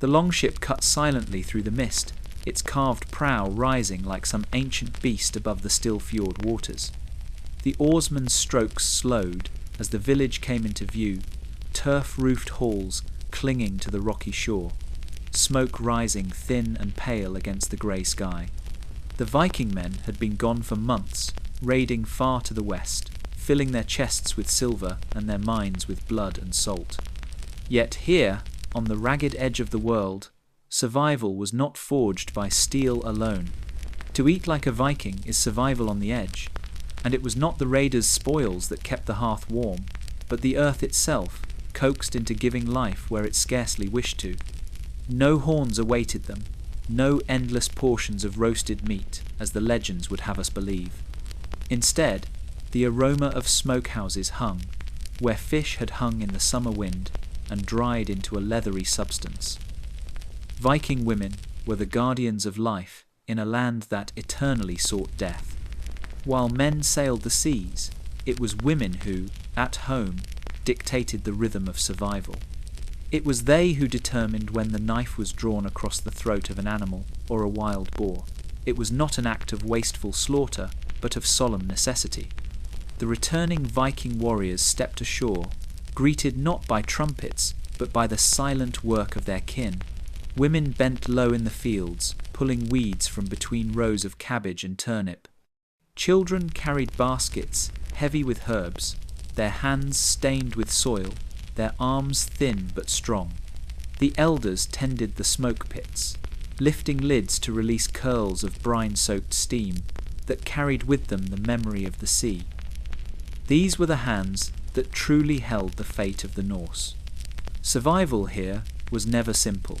The longship cut silently through the mist, its carved prow rising like some ancient beast above the still fjord waters. The oarsman's strokes slowed as the village came into view, turf-roofed halls clinging to the rocky shore, smoke rising thin and pale against the grey sky. The Viking men had been gone for months, raiding far to the west, filling their chests with silver and their mines with blood and salt. Yet here, on the ragged edge of the world, survival was not forged by steel alone. To eat like a Viking is survival on the edge, and it was not the raiders' spoils that kept the hearth warm, but the earth itself, coaxed into giving life where it scarcely wished to. No horns awaited them, no endless portions of roasted meat, as the legends would have us believe. Instead, the aroma of smokehouses hung, where fish had hung in the summer wind and dried into a leathery substance. Viking women were the guardians of life in a land that eternally sought death. While men sailed the seas, it was women who, at home, dictated the rhythm of survival. It was they who determined when the knife was drawn across the throat of an animal or a wild boar. It was not an act of wasteful slaughter, but of solemn necessity. The returning Viking warriors stepped ashore, greeted not by trumpets, but by the silent work of their kin. Women bent low in the fields, pulling weeds from between rows of cabbage and turnip. Children carried baskets, heavy with herbs, their hands stained with soil, their arms thin but strong. The elders tended the smoke pits, lifting lids to release curls of brine-soaked steam that carried with them the memory of the sea. These were the hands that truly held the fate of the Norse. Survival here was never simple.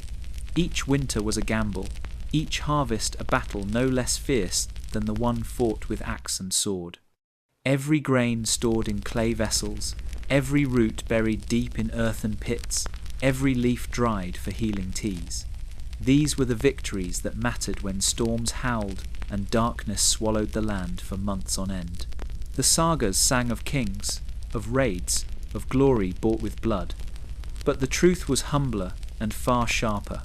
Each winter was a gamble, each harvest a battle no less fierce than the one fought with axe and sword. Every grain stored in clay vessels, every root buried deep in earthen pits, every leaf dried for healing teas. These were the victories that mattered when storms howled and darkness swallowed the land for months on end. The sagas sang of kings, of raids, of glory bought with blood. But the truth was humbler and far sharper.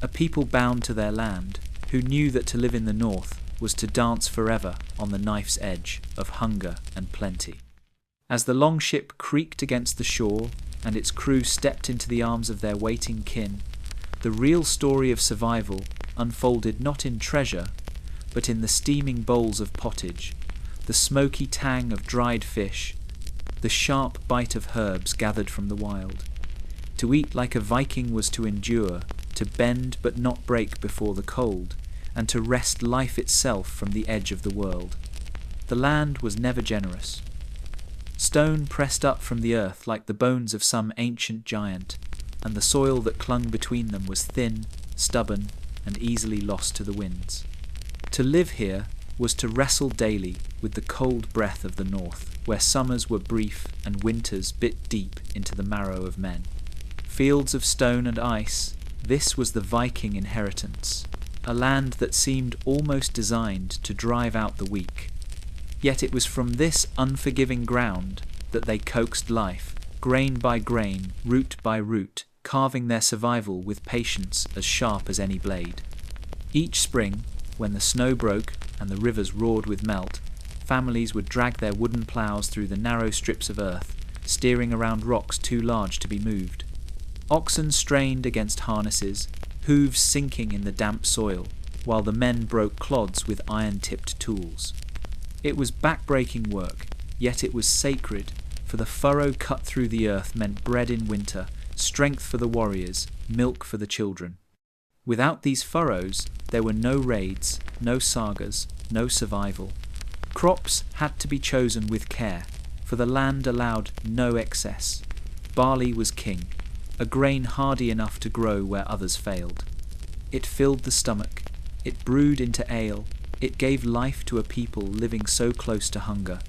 A people bound to their land, who knew that to live in the north was to dance forever on the knife's edge of hunger and plenty. As the longship creaked against the shore and its crew stepped into the arms of their waiting kin, the real story of survival unfolded not in treasure, but in the steaming bowls of pottage, the smoky tang of dried fish, the sharp bite of herbs gathered from the wild. To eat like a Viking was to endure, to bend but not break before the cold, and to wrest life itself from the edge of the world. The land was never generous. Stone pressed up from the earth like the bones of some ancient giant, and the soil that clung between them was thin, stubborn, and easily lost to the winds. To live here was to wrestle daily with the cold breath of the north, where summers were brief and winters bit deep into the marrow of men. Fields of stone and ice, this was the Viking inheritance, a land that seemed almost designed to drive out the weak. Yet it was from this unforgiving ground that they coaxed life, grain by grain, root by root, carving their survival with patience as sharp as any blade. Each spring, when the snow broke and the rivers roared with melt, families would drag their wooden ploughs through the narrow strips of earth, steering around rocks too large to be moved. Oxen strained against harnesses, hooves sinking in the damp soil, while the men broke clods with iron-tipped tools. It was back-breaking work, yet it was sacred, for the furrow cut through the earth meant bread in winter, strength for the warriors, milk for the children. Without these furrows, there were no raids, no sagas, no survival. Crops had to be chosen with care, for the land allowed no excess. Barley was king, a grain hardy enough to grow where others failed. It filled the stomach, it brewed into ale, it gave life to a people living so close to hunger.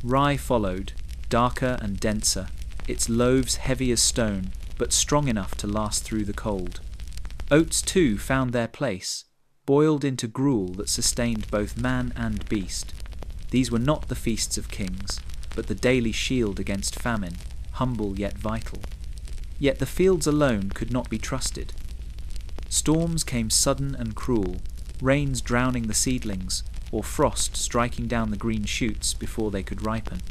Rye followed, darker and denser, its loaves heavy as stone, but strong enough to last through the cold. Oats too found their place, boiled into gruel that sustained both man and beast. These were not the feasts of kings, but the daily shield against famine, humble yet vital. Yet the fields alone could not be trusted. Storms came sudden and cruel, rains drowning the seedlings, or frost striking down the green shoots before they could ripen.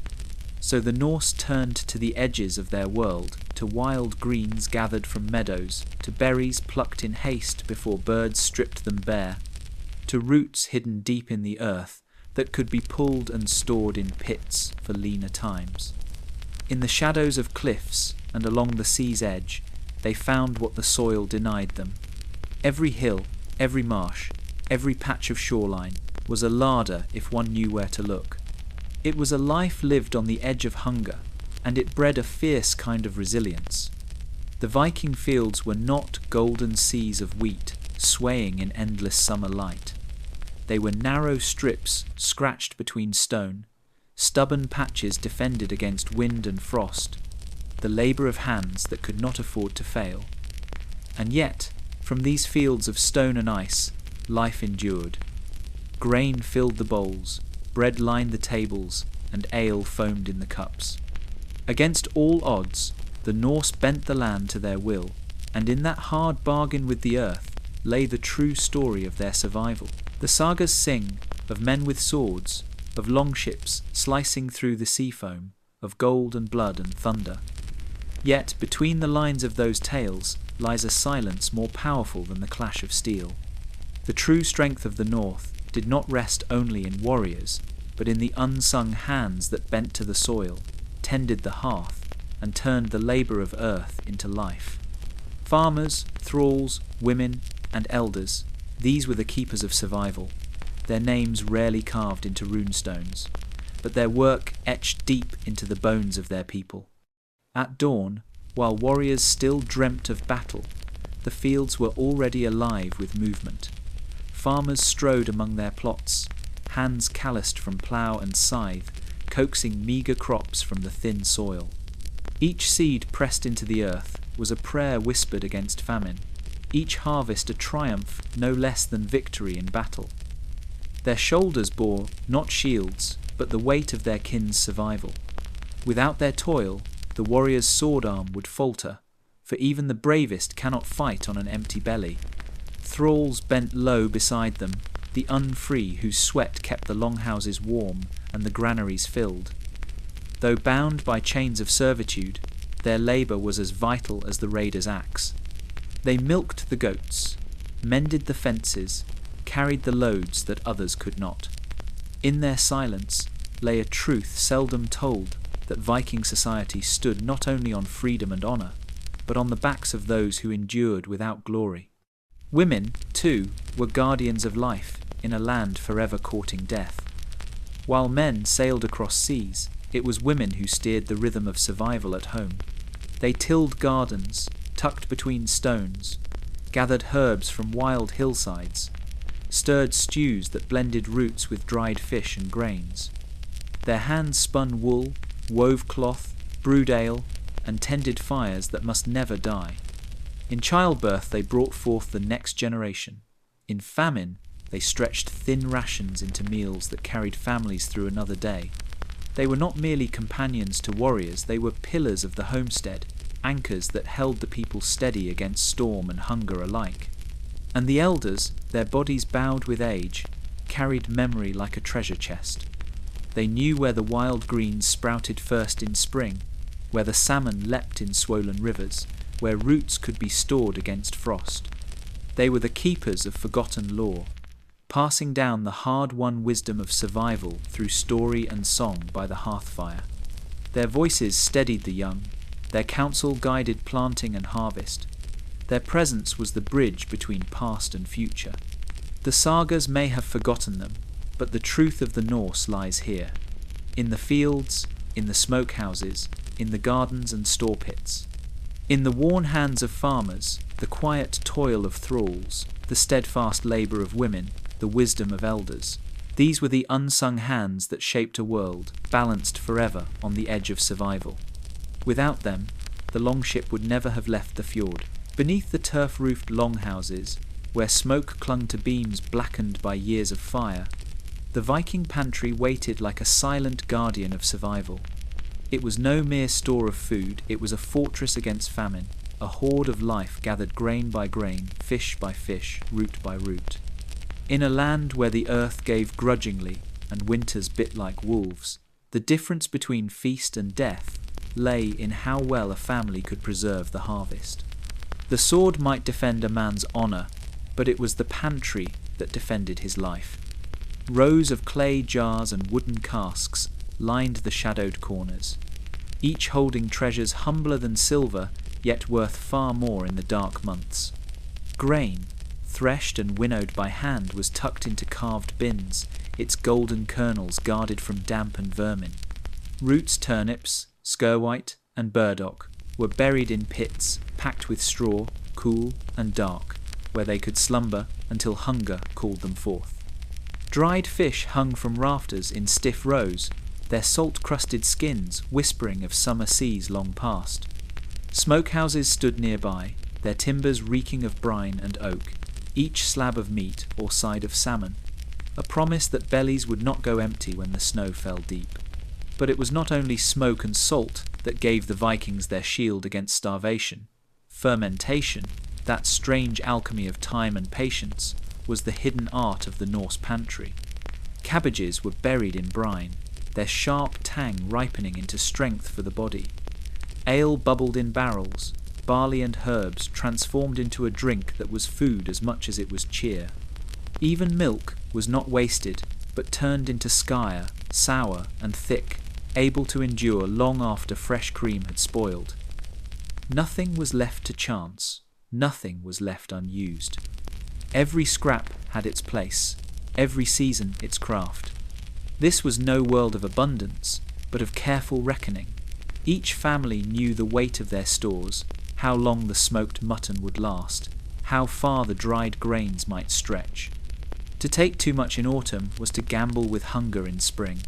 So the Norse turned to the edges of their world, to wild greens gathered from meadows, to berries plucked in haste before birds stripped them bare, to roots hidden deep in the earth that could be pulled and stored in pits for leaner times. In the shadows of cliffs and along the sea's edge, they found what the soil denied them. Every hill, every marsh, every patch of shoreline was a larder if one knew where to look. It was a life lived on the edge of hunger, and it bred a fierce kind of resilience. The Viking fields were not golden seas of wheat swaying in endless summer light. They were narrow strips scratched between stone, stubborn patches defended against wind and frost, the labour of hands that could not afford to fail. And yet, from these fields of stone and ice, life endured. Grain filled the bowls, bread lined the tables, and ale foamed in the cups. Against all odds, the Norse bent the land to their will, and in that hard bargain with the earth lay the true story of their survival. The sagas sing of men with swords, of longships slicing through the sea foam, of gold and blood and thunder. Yet between the lines of those tales lies a silence more powerful than the clash of steel. The true strength of the North did not rest only in warriors, but in the unsung hands that bent to the soil, tended the hearth, and turned the labour of earth into life. Farmers, thralls, women, and elders, these were the keepers of survival, their names rarely carved into runestones, but their work etched deep into the bones of their people. At dawn, while warriors still dreamt of battle, the fields were already alive with movement. Farmers strode among their plots, hands calloused from plough and scythe, coaxing meagre crops from the thin soil. Each seed pressed into the earth was a prayer whispered against famine, each harvest a triumph no less than victory in battle. Their shoulders bore not shields, but the weight of their kin's survival. Without their toil, the warrior's sword arm would falter, for even the bravest cannot fight on an empty belly. Thralls bent low beside them, the unfree whose sweat kept the longhouses warm and the granaries filled. Though bound by chains of servitude, their labour was as vital as the raider's axe. They milked the goats, mended the fences, carried the loads that others could not. In their silence lay a truth seldom told, that Viking society stood not only on freedom and honour, but on the backs of those who endured without glory. Women, too, were guardians of life in a land forever courting death. While men sailed across seas, it was women who steered the rhythm of survival at home. They tilled gardens, tucked between stones, gathered herbs from wild hillsides, stirred stews that blended roots with dried fish and grains. Their hands spun wool, wove cloth, brewed ale, and tended fires that must never die. In childbirth they brought forth the next generation. In famine they stretched thin rations into meals that carried families through another day. They were not merely companions to warriors, they were pillars of the homestead, anchors that held the people steady against storm and hunger alike. And the elders, their bodies bowed with age, carried memory like a treasure chest. They knew where the wild greens sprouted first in spring, where the salmon leapt in swollen rivers, where roots could be stored against frost. They were the keepers of forgotten lore, passing down the hard-won wisdom of survival through story and song by the hearth fire. Their voices steadied the young, their counsel guided planting and harvest. Their presence was the bridge between past and future. The sagas may have forgotten them, but the truth of the Norse lies here, in the fields, in the smokehouses, in the gardens and store pits. In the worn hands of farmers, the quiet toil of thralls, the steadfast labour of women, the wisdom of elders. These were the unsung hands that shaped a world, balanced forever on the edge of survival. Without them, the longship would never have left the fjord. Beneath the turf-roofed longhouses, where smoke clung to beams blackened by years of fire, the Viking pantry waited like a silent guardian of survival. It was no mere store of food, it was a fortress against famine, a horde of life gathered grain by grain, fish by fish, root by root. In a land where the earth gave grudgingly and winters bit like wolves, the difference between feast and death lay in how well a family could preserve the harvest. The sword might defend a man's honour, but it was the pantry that defended his life. Rows of clay jars and wooden casks lined the shadowed corners, each holding treasures humbler than silver, yet worth far more in the dark months. Grain, threshed and winnowed by hand, was tucked into carved bins, its golden kernels guarded from damp and vermin. Roots, turnips, skirwhite, and burdock were buried in pits, packed with straw, cool and dark, where they could slumber until hunger called them forth. Dried fish hung from rafters in stiff rows, their salt-crusted skins whispering of summer seas long past. Smokehouses stood nearby, their timbers reeking of brine and oak, each slab of meat or side of salmon, a promise that bellies would not go empty when the snow fell deep. But it was not only smoke and salt that gave the Vikings their shield against starvation. Fermentation, that strange alchemy of time and patience, was the hidden art of the Norse pantry. Cabbages were buried in brine, their sharp tang ripening into strength for the body. Ale bubbled in barrels, barley and herbs transformed into a drink that was food as much as it was cheer. Even milk was not wasted, but turned into skyr, sour and thick, able to endure long after fresh cream had spoiled. Nothing was left to chance, nothing was left unused. Every scrap had its place, every season its craft. This was no world of abundance, but of careful reckoning. Each family knew the weight of their stores, how long the smoked mutton would last, how far the dried grains might stretch. To take too much in autumn was to gamble with hunger in spring.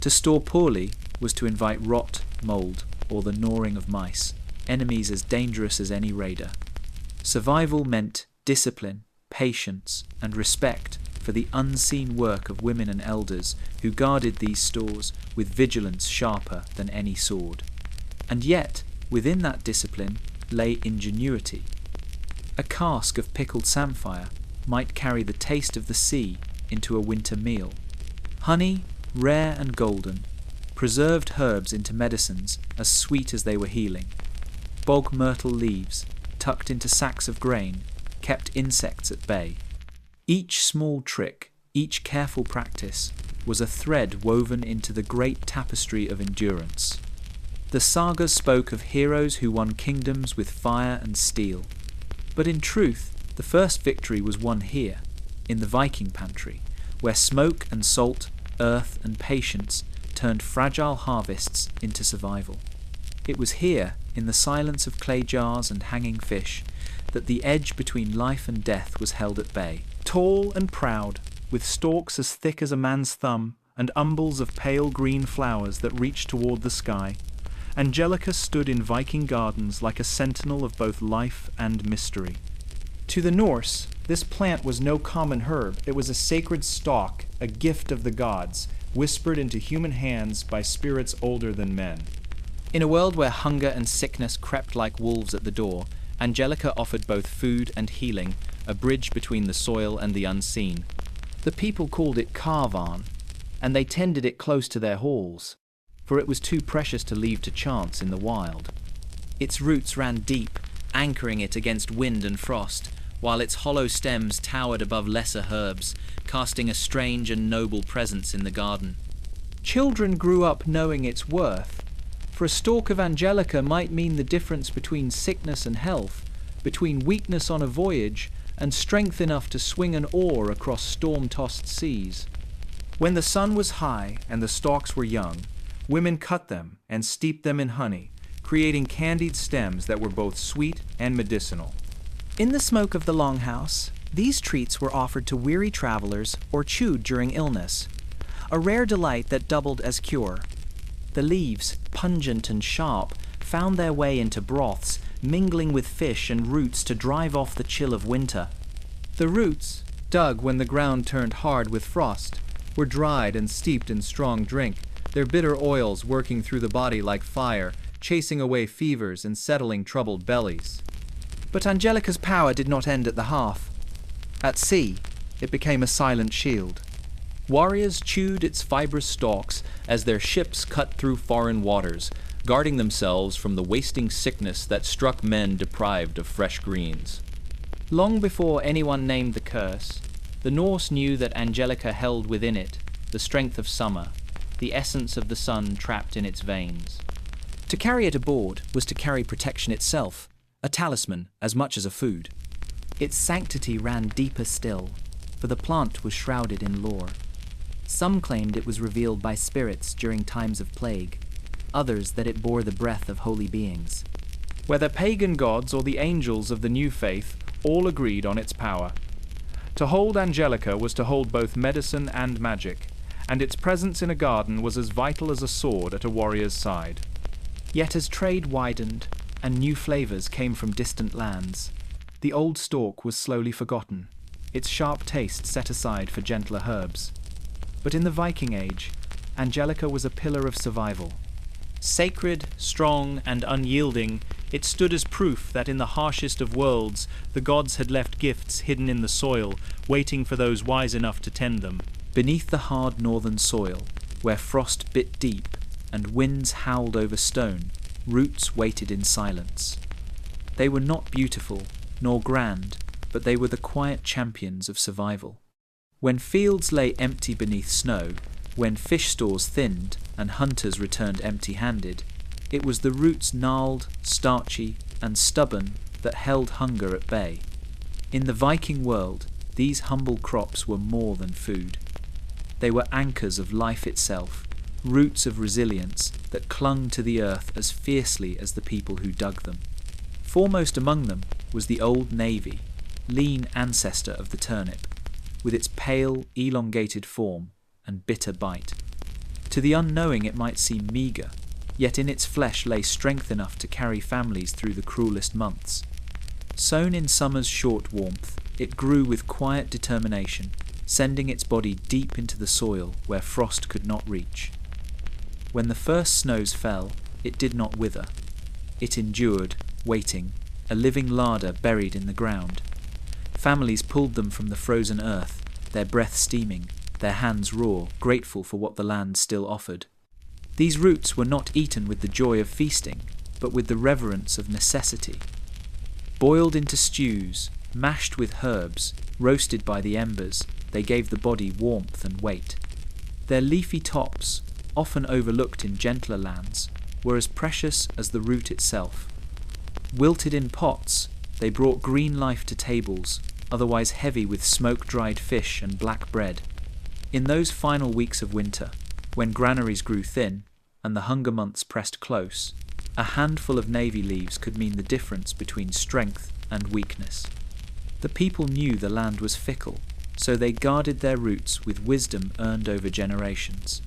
To store poorly was to invite rot, mould, or the gnawing of mice, enemies as dangerous as any raider. Survival meant discipline, patience, and respect for the unseen work of women and elders who guarded these stores with vigilance sharper than any sword. And yet, within that discipline lay ingenuity. A cask of pickled samphire might carry the taste of the sea into a winter meal. Honey, rare and golden, preserved herbs into medicines as sweet as they were healing. Bog myrtle leaves, tucked into sacks of grain, kept insects at bay. Each small trick, each careful practice, was a thread woven into the great tapestry of endurance. The sagas spoke of heroes who won kingdoms with fire and steel. But in truth, the first victory was won here, in the Viking pantry, where smoke and salt, earth and patience turned fragile harvests into survival. It was here, in the silence of clay jars and hanging fish, that the edge between life and death was held at bay. Tall and proud, with stalks as thick as a man's thumb and umbels of pale green flowers that reached toward the sky, Angelica stood in Viking gardens like a sentinel of both life and mystery. To the Norse, this plant was no common herb. It was a sacred stalk, a gift of the gods, whispered into human hands by spirits older than men. In a world where hunger and sickness crept like wolves at the door, Angelica offered both food and healing, a bridge between the soil and the unseen. The people called it carvan, and they tended it close to their halls, for it was too precious to leave to chance in the wild. Its roots ran deep, anchoring it against wind and frost, while its hollow stems towered above lesser herbs, casting a strange and noble presence in the garden. Children grew up knowing its worth, for a stalk of Angelica might mean the difference between sickness and health, between weakness on a voyage and strength enough to swing an oar across storm-tossed seas. When the sun was high and the stalks were young, women cut them and steeped them in honey, creating candied stems that were both sweet and medicinal. In the smoke of the longhouse, these treats were offered to weary travelers or chewed during illness, a rare delight that doubled as cure. The leaves, pungent and sharp, found their way into broths, mingling with fish and roots to drive off the chill of winter. The roots, dug when the ground turned hard with frost, were dried and steeped in strong drink, their bitter oils working through the body like fire, chasing away fevers and settling troubled bellies. But Angelica's power did not end at the hearth. At sea, it became a silent shield. Warriors chewed its fibrous stalks as their ships cut through foreign waters, guarding themselves from the wasting sickness that struck men deprived of fresh greens. Long before anyone named the curse, the Norse knew that Angelica held within it the strength of summer, the essence of the sun trapped in its veins. To carry it aboard was to carry protection itself, a talisman as much as a food. Its sanctity ran deeper still, for the plant was shrouded in lore. Some claimed it was revealed by spirits during times of plague, others that it bore the breath of holy beings. Whether pagan gods or the angels of the new faith, all agreed on its power. To hold Angelica was to hold both medicine and magic, and its presence in a garden was as vital as a sword at a warrior's side. Yet as trade widened and new flavors came from distant lands, the old stalk was slowly forgotten, its sharp taste set aside for gentler herbs. But in the Viking Age, Angelica was a pillar of survival. Sacred, strong, and unyielding, it stood as proof that in the harshest of worlds, the gods had left gifts hidden in the soil, waiting for those wise enough to tend them. Beneath the hard northern soil, where frost bit deep and winds howled over stone, roots waited in silence. They were not beautiful, nor grand, but they were the quiet champions of survival. When fields lay empty beneath snow, when fish stores thinned and hunters returned empty-handed, it was the roots gnarled, starchy, and stubborn that held hunger at bay. In the Viking world, these humble crops were more than food. They were anchors of life itself, roots of resilience that clung to the earth as fiercely as the people who dug them. Foremost among them was the old navy, lean ancestor of the turnip, with its pale, elongated form and bitter bite. To the unknowing it might seem meagre, yet in its flesh lay strength enough to carry families through the cruelest months. Sown in summer's short warmth, it grew with quiet determination, sending its body deep into the soil where frost could not reach. When the first snows fell, it did not wither. It endured, waiting, a living larder buried in the ground. Families pulled them from the frozen earth, their breath steaming, their hands raw, grateful for what the land still offered. These roots were not eaten with the joy of feasting, but with the reverence of necessity. Boiled into stews, mashed with herbs, roasted by the embers, they gave the body warmth and weight. Their leafy tops, often overlooked in gentler lands, were as precious as the root itself. Wilted in pots, they brought green life to tables, otherwise heavy with smoke-dried fish and black bread. In those final weeks of winter, when granaries grew thin and the hunger months pressed close, a handful of navy leaves could mean the difference between strength and weakness. The people knew the land was fickle, so they guarded their roots with wisdom earned over generations.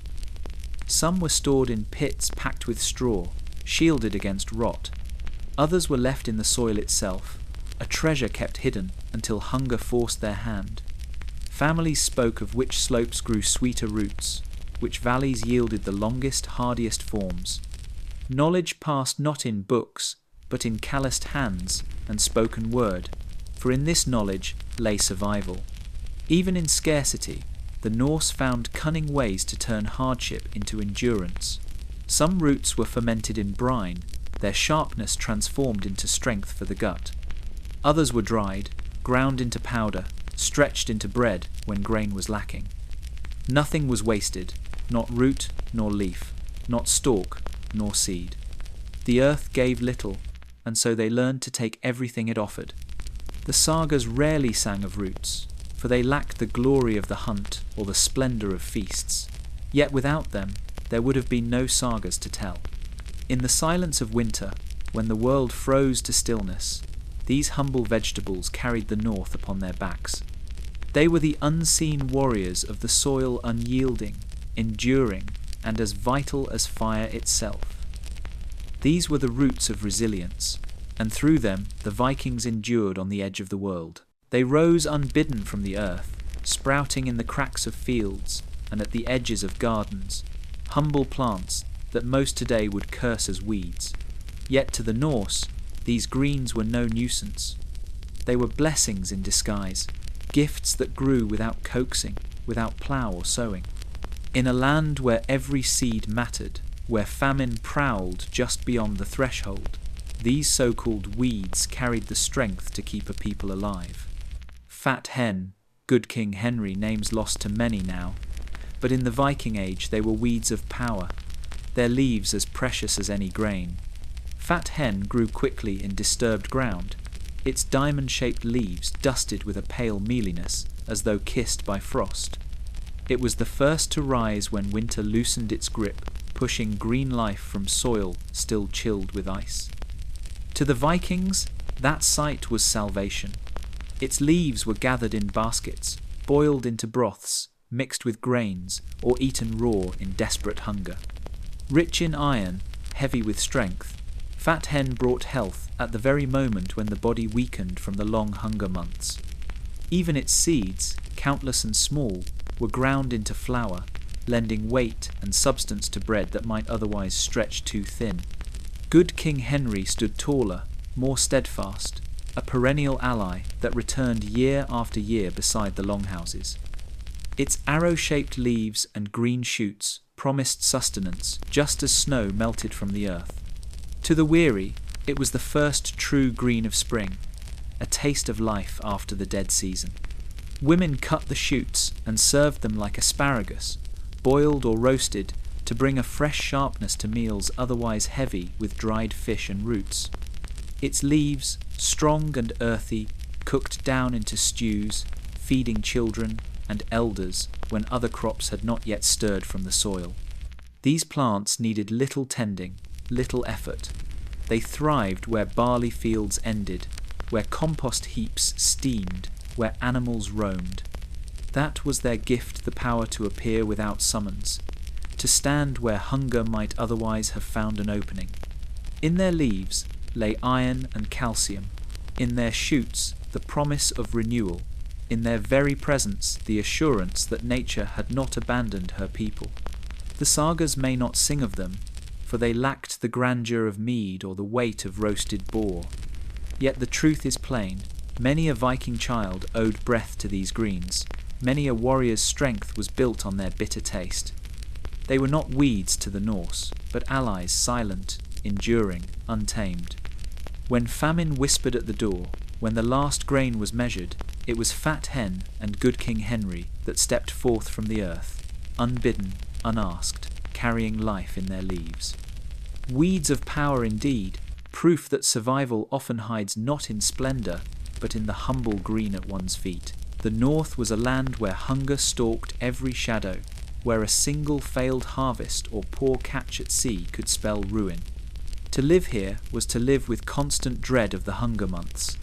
Some were stored in pits packed with straw, shielded against rot. Others were left in the soil itself, a treasure kept hidden until hunger forced their hand. Families spoke of which slopes grew sweeter roots, which valleys yielded the longest, hardiest forms. Knowledge passed not in books, but in calloused hands and spoken word, for in this knowledge lay survival. Even in scarcity, the Norse found cunning ways to turn hardship into endurance. Some roots were fermented in brine, their sharpness transformed into strength for the gut. Others were dried, ground into powder, stretched into bread when grain was lacking. Nothing was wasted, not root nor leaf, not stalk nor seed. The earth gave little, and so they learned to take everything it offered. The sagas rarely sang of roots, for they lacked the glory of the hunt or the splendor of feasts. Yet without them, there would have been no sagas to tell. In the silence of winter, when the world froze to stillness, these humble vegetables carried the north upon their backs. They were the unseen warriors of the soil, unyielding, enduring, and as vital as fire itself. These were the roots of resilience, and through them the Vikings endured on the edge of the world. They rose unbidden from the earth, sprouting in the cracks of fields and at the edges of gardens, humble plants that most today would curse as weeds. Yet to the Norse, these greens were no nuisance. They were blessings in disguise, gifts that grew without coaxing, without plough or sowing. In a land where every seed mattered, where famine prowled just beyond the threshold, these so-called weeds carried the strength to keep a people alive. Fat hen, good King Henry, names lost to many now, but in the Viking age they were weeds of power, their leaves as precious as any grain. Fat hen grew quickly in disturbed ground, its diamond-shaped leaves dusted with a pale mealiness as though kissed by frost. It was the first to rise when winter loosened its grip, pushing green life from soil still chilled with ice. To the Vikings, that sight was salvation. Its leaves were gathered in baskets, boiled into broths, mixed with grains, or eaten raw in desperate hunger. Rich in iron, heavy with strength, fat hen brought health at the very moment when the body weakened from the long hunger months. Even its seeds, countless and small, were ground into flour, lending weight and substance to bread that might otherwise stretch too thin. Good King Henry stood taller, more steadfast, a perennial ally that returned year after year beside the longhouses. Its arrow-shaped leaves and green shoots promised sustenance just as snow melted from the earth. To the weary, it was the first true green of spring, a taste of life after the dead season. Women cut the shoots and served them like asparagus, boiled or roasted, to bring a fresh sharpness to meals otherwise heavy with dried fish and roots. Its leaves, strong and earthy, cooked down into stews, feeding children and elders when other crops had not yet stirred from the soil. These plants needed little tending, little effort. They thrived where barley fields ended, where compost heaps steamed, where animals roamed. That was their gift, the power to appear without summons, to stand where hunger might otherwise have found an opening. In their leaves lay iron and calcium, in their shoots the promise of renewal, in their very presence the assurance that nature had not abandoned her people. The sagas may not sing of them, for they lacked the grandeur of mead or the weight of roasted boar. Yet the truth is plain, many a Viking child owed breath to these greens, many a warrior's strength was built on their bitter taste. They were not weeds to the Norse, but allies silent, enduring, untamed. When famine whispered at the door, when the last grain was measured, it was Fat Hen and good King Henry that stepped forth from the earth, unbidden, unasked, carrying life in their leaves. Weeds of power indeed, proof that survival often hides not in splendour, but in the humble green at one's feet. The North was a land where hunger stalked every shadow, where a single failed harvest or poor catch at sea could spell ruin. To live here was to live with constant dread of the hunger months,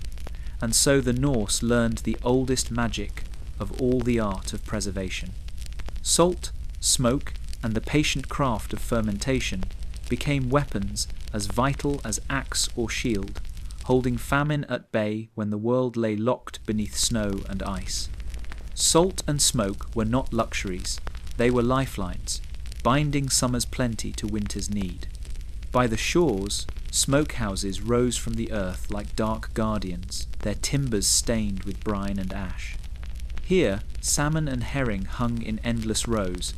and so the Norse learned the oldest magic of all the art of preservation. Salt, smoke, and the patient craft of fermentation became weapons as vital as axe or shield, holding famine at bay when the world lay locked beneath snow and ice. Salt and smoke were not luxuries, they were lifelines, binding summer's plenty to winter's need. By the shores, smokehouses rose from the earth like dark guardians, their timbers stained with brine and ash. Here, salmon and herring hung in endless rows,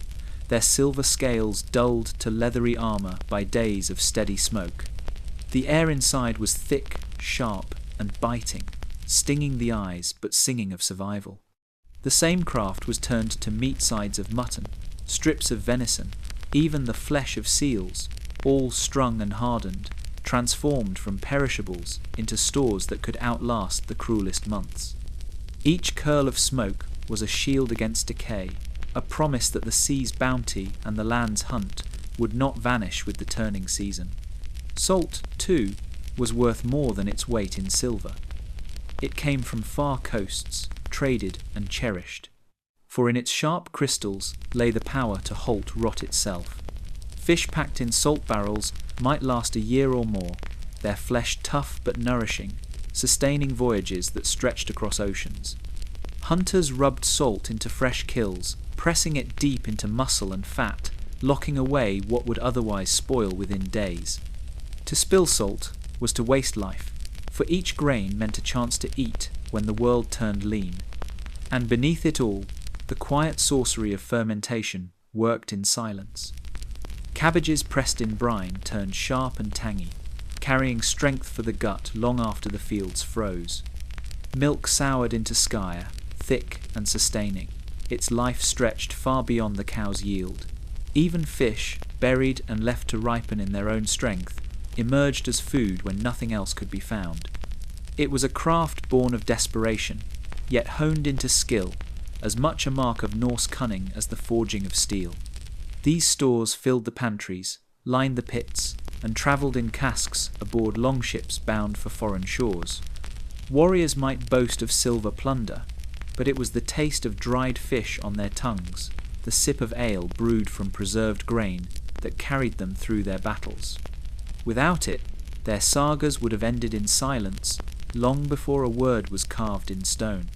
their silver scales dulled to leathery armour by days of steady smoke. The air inside was thick, sharp, and biting, stinging the eyes but singing of survival. The same craft was turned to meat sides of mutton, strips of venison, even the flesh of seals, all strung and hardened, transformed from perishables into stores that could outlast the cruelest months. Each curl of smoke was a shield against decay, a promise that the sea's bounty and the land's hunt would not vanish with the turning season. Salt, too, was worth more than its weight in silver. It came from far coasts, traded and cherished, for in its sharp crystals lay the power to halt rot itself. Fish packed in salt barrels might last a year or more, their flesh tough but nourishing, sustaining voyages that stretched across oceans. Hunters rubbed salt into fresh kills, pressing it deep into muscle and fat, locking away what would otherwise spoil within days. To spill salt was to waste life, for each grain meant a chance to eat when the world turned lean. And beneath it all, the quiet sorcery of fermentation worked in silence. Cabbages pressed in brine turned sharp and tangy, carrying strength for the gut long after the fields froze. Milk soured into skyre, thick and sustaining, its life stretched far beyond the cow's yield. Even fish, buried and left to ripen in their own strength, emerged as food when nothing else could be found. It was a craft born of desperation, yet honed into skill, as much a mark of Norse cunning as the forging of steel. These stores filled the pantries, lined the pits, and travelled in casks aboard longships bound for foreign shores. Warriors might boast of silver plunder, but it was the taste of dried fish on their tongues, the sip of ale brewed from preserved grain, that carried them through their battles. Without it, their sagas would have ended in silence long before a word was carved in stone.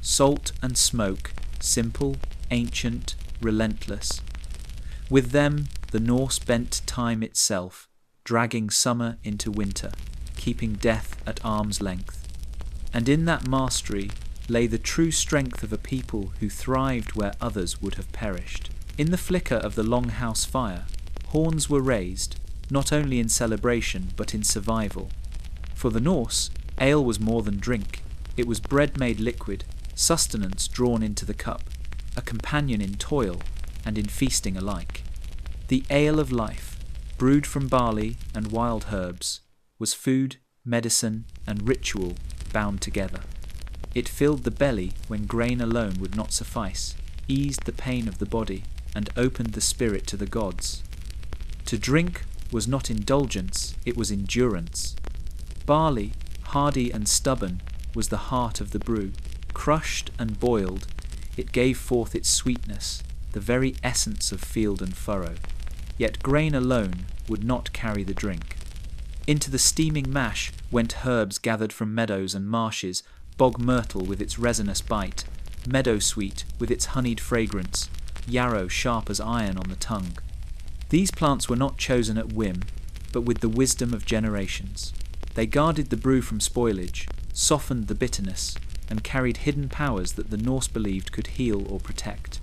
Salt and smoke, simple, ancient, relentless. With them, the Norse bent time itself, dragging summer into winter, keeping death at arm's length. And in that mastery lay the true strength of a people who thrived where others would have perished. In the flicker of the longhouse fire, horns were raised, not only in celebration but in survival. For the Norse, ale was more than drink. It was bread made liquid, sustenance drawn into the cup, a companion in toil and in feasting alike. The ale of life, brewed from barley and wild herbs, was food, medicine, and ritual bound together. It filled the belly when grain alone would not suffice, eased the pain of the body, and opened the spirit to the gods. To drink was not indulgence, it was endurance. Barley, hardy and stubborn, was the heart of the brew. Crushed and boiled, it gave forth its sweetness, the very essence of field and furrow. Yet grain alone would not carry the drink. Into the steaming mash went herbs gathered from meadows and marshes, bog myrtle with its resinous bite, meadow sweet with its honeyed fragrance, yarrow sharp as iron on the tongue. These plants were not chosen at whim, but with the wisdom of generations. They guarded the brew from spoilage, softened the bitterness, and carried hidden powers that the Norse believed could heal or protect.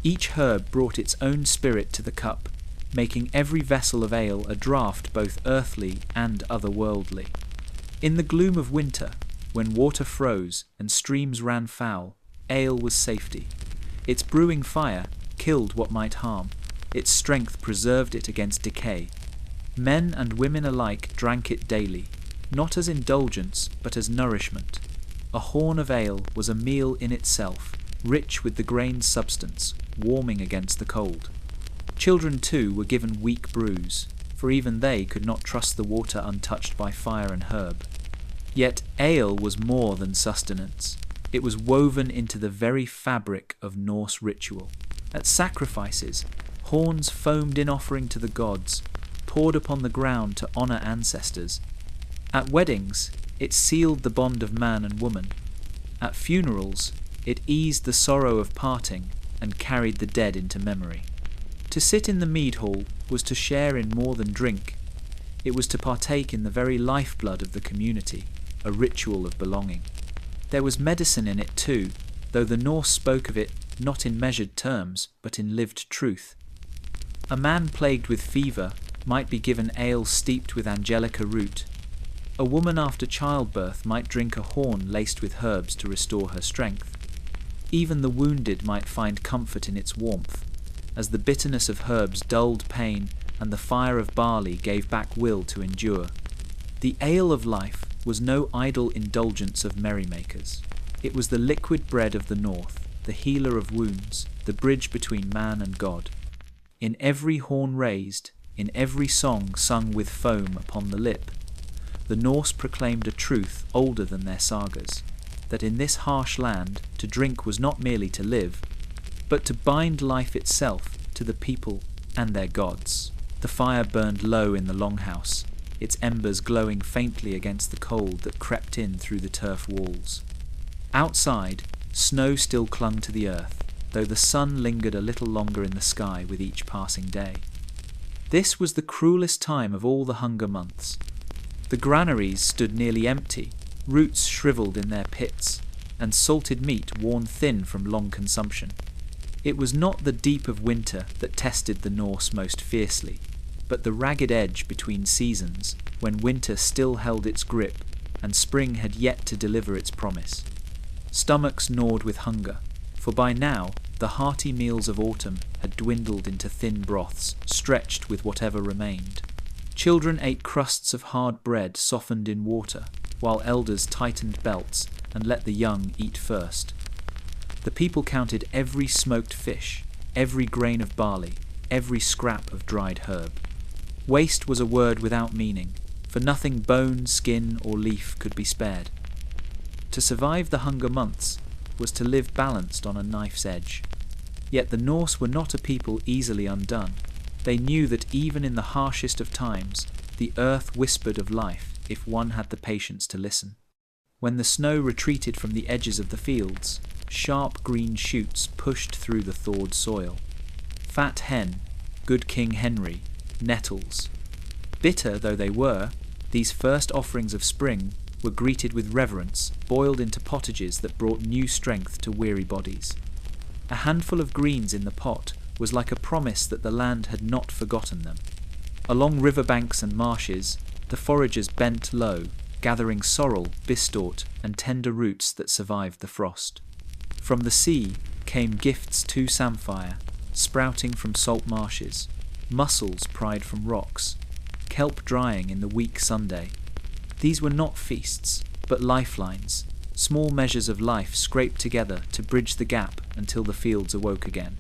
Each herb brought its own spirit to the cup, making every vessel of ale a draught both earthly and otherworldly. In the gloom of winter, when water froze and streams ran foul, ale was safety. Its brewing fire killed what might harm. Its strength preserved it against decay. Men and women alike drank it daily, not as indulgence, but as nourishment. A horn of ale was a meal in itself, rich with the grain's substance, warming against the cold. Children, too, were given weak brews, for even they could not trust the water untouched by fire and herb. Yet ale was more than sustenance. It was woven into the very fabric of Norse ritual. At sacrifices, horns foamed in offering to the gods, poured upon the ground to honour ancestors. At weddings, it sealed the bond of man and woman. At funerals, it eased the sorrow of parting and carried the dead into memory. To sit in the mead hall was to share in more than drink. It was to partake in the very lifeblood of the community, a ritual of belonging. There was medicine in it too, though the Norse spoke of it not in measured terms, but in lived truth. A man plagued with fever might be given ale steeped with angelica root. A woman after childbirth might drink a horn laced with herbs to restore her strength. Even the wounded might find comfort in its warmth, as the bitterness of herbs dulled pain and the fire of barley gave back will to endure. The ale of life was no idle indulgence of merrymakers. It was the liquid bread of the north, the healer of wounds, the bridge between man and God. In every horn raised, in every song sung with foam upon the lip, the Norse proclaimed a truth older than their sagas, that in this harsh land to drink was not merely to live, but to bind life itself to the people and their gods. The fire burned low in the longhouse, its embers glowing faintly against the cold that crept in through the turf walls. Outside, snow still clung to the earth, though the sun lingered a little longer in the sky with each passing day. This was the cruelest time of all the hunger months. The granaries stood nearly empty, roots shriveled in their pits, and salted meat worn thin from long consumption. It was not the deep of winter that tested the Norse most fiercely, but the ragged edge between seasons, when winter still held its grip and spring had yet to deliver its promise. Stomachs gnawed with hunger, for by now the hearty meals of autumn had dwindled into thin broths, stretched with whatever remained. Children ate crusts of hard bread softened in water, while elders tightened belts and let the young eat first. The people counted every smoked fish, every grain of barley, every scrap of dried herb. Waste was a word without meaning, for nothing bone, skin, or leaf could be spared. To survive the hunger months was to live balanced on a knife's edge. Yet the Norse were not a people easily undone. They knew that even in the harshest of times, the earth whispered of life if one had the patience to listen. When the snow retreated from the edges of the fields, sharp green shoots pushed through the thawed soil. Fat hen, good King Henry, nettles. Bitter though they were, these first offerings of spring were greeted with reverence, boiled into pottages that brought new strength to weary bodies. A handful of greens in the pot was like a promise that the land had not forgotten them. Along riverbanks and marshes, the foragers bent low, gathering sorrel, bistort, and tender roots that survived the frost. From the sea came gifts to samphire, sprouting from salt marshes, mussels pried from rocks, kelp drying in the weak Sunday. These were not feasts, but lifelines, small measures of life scraped together to bridge the gap until the fields awoke again.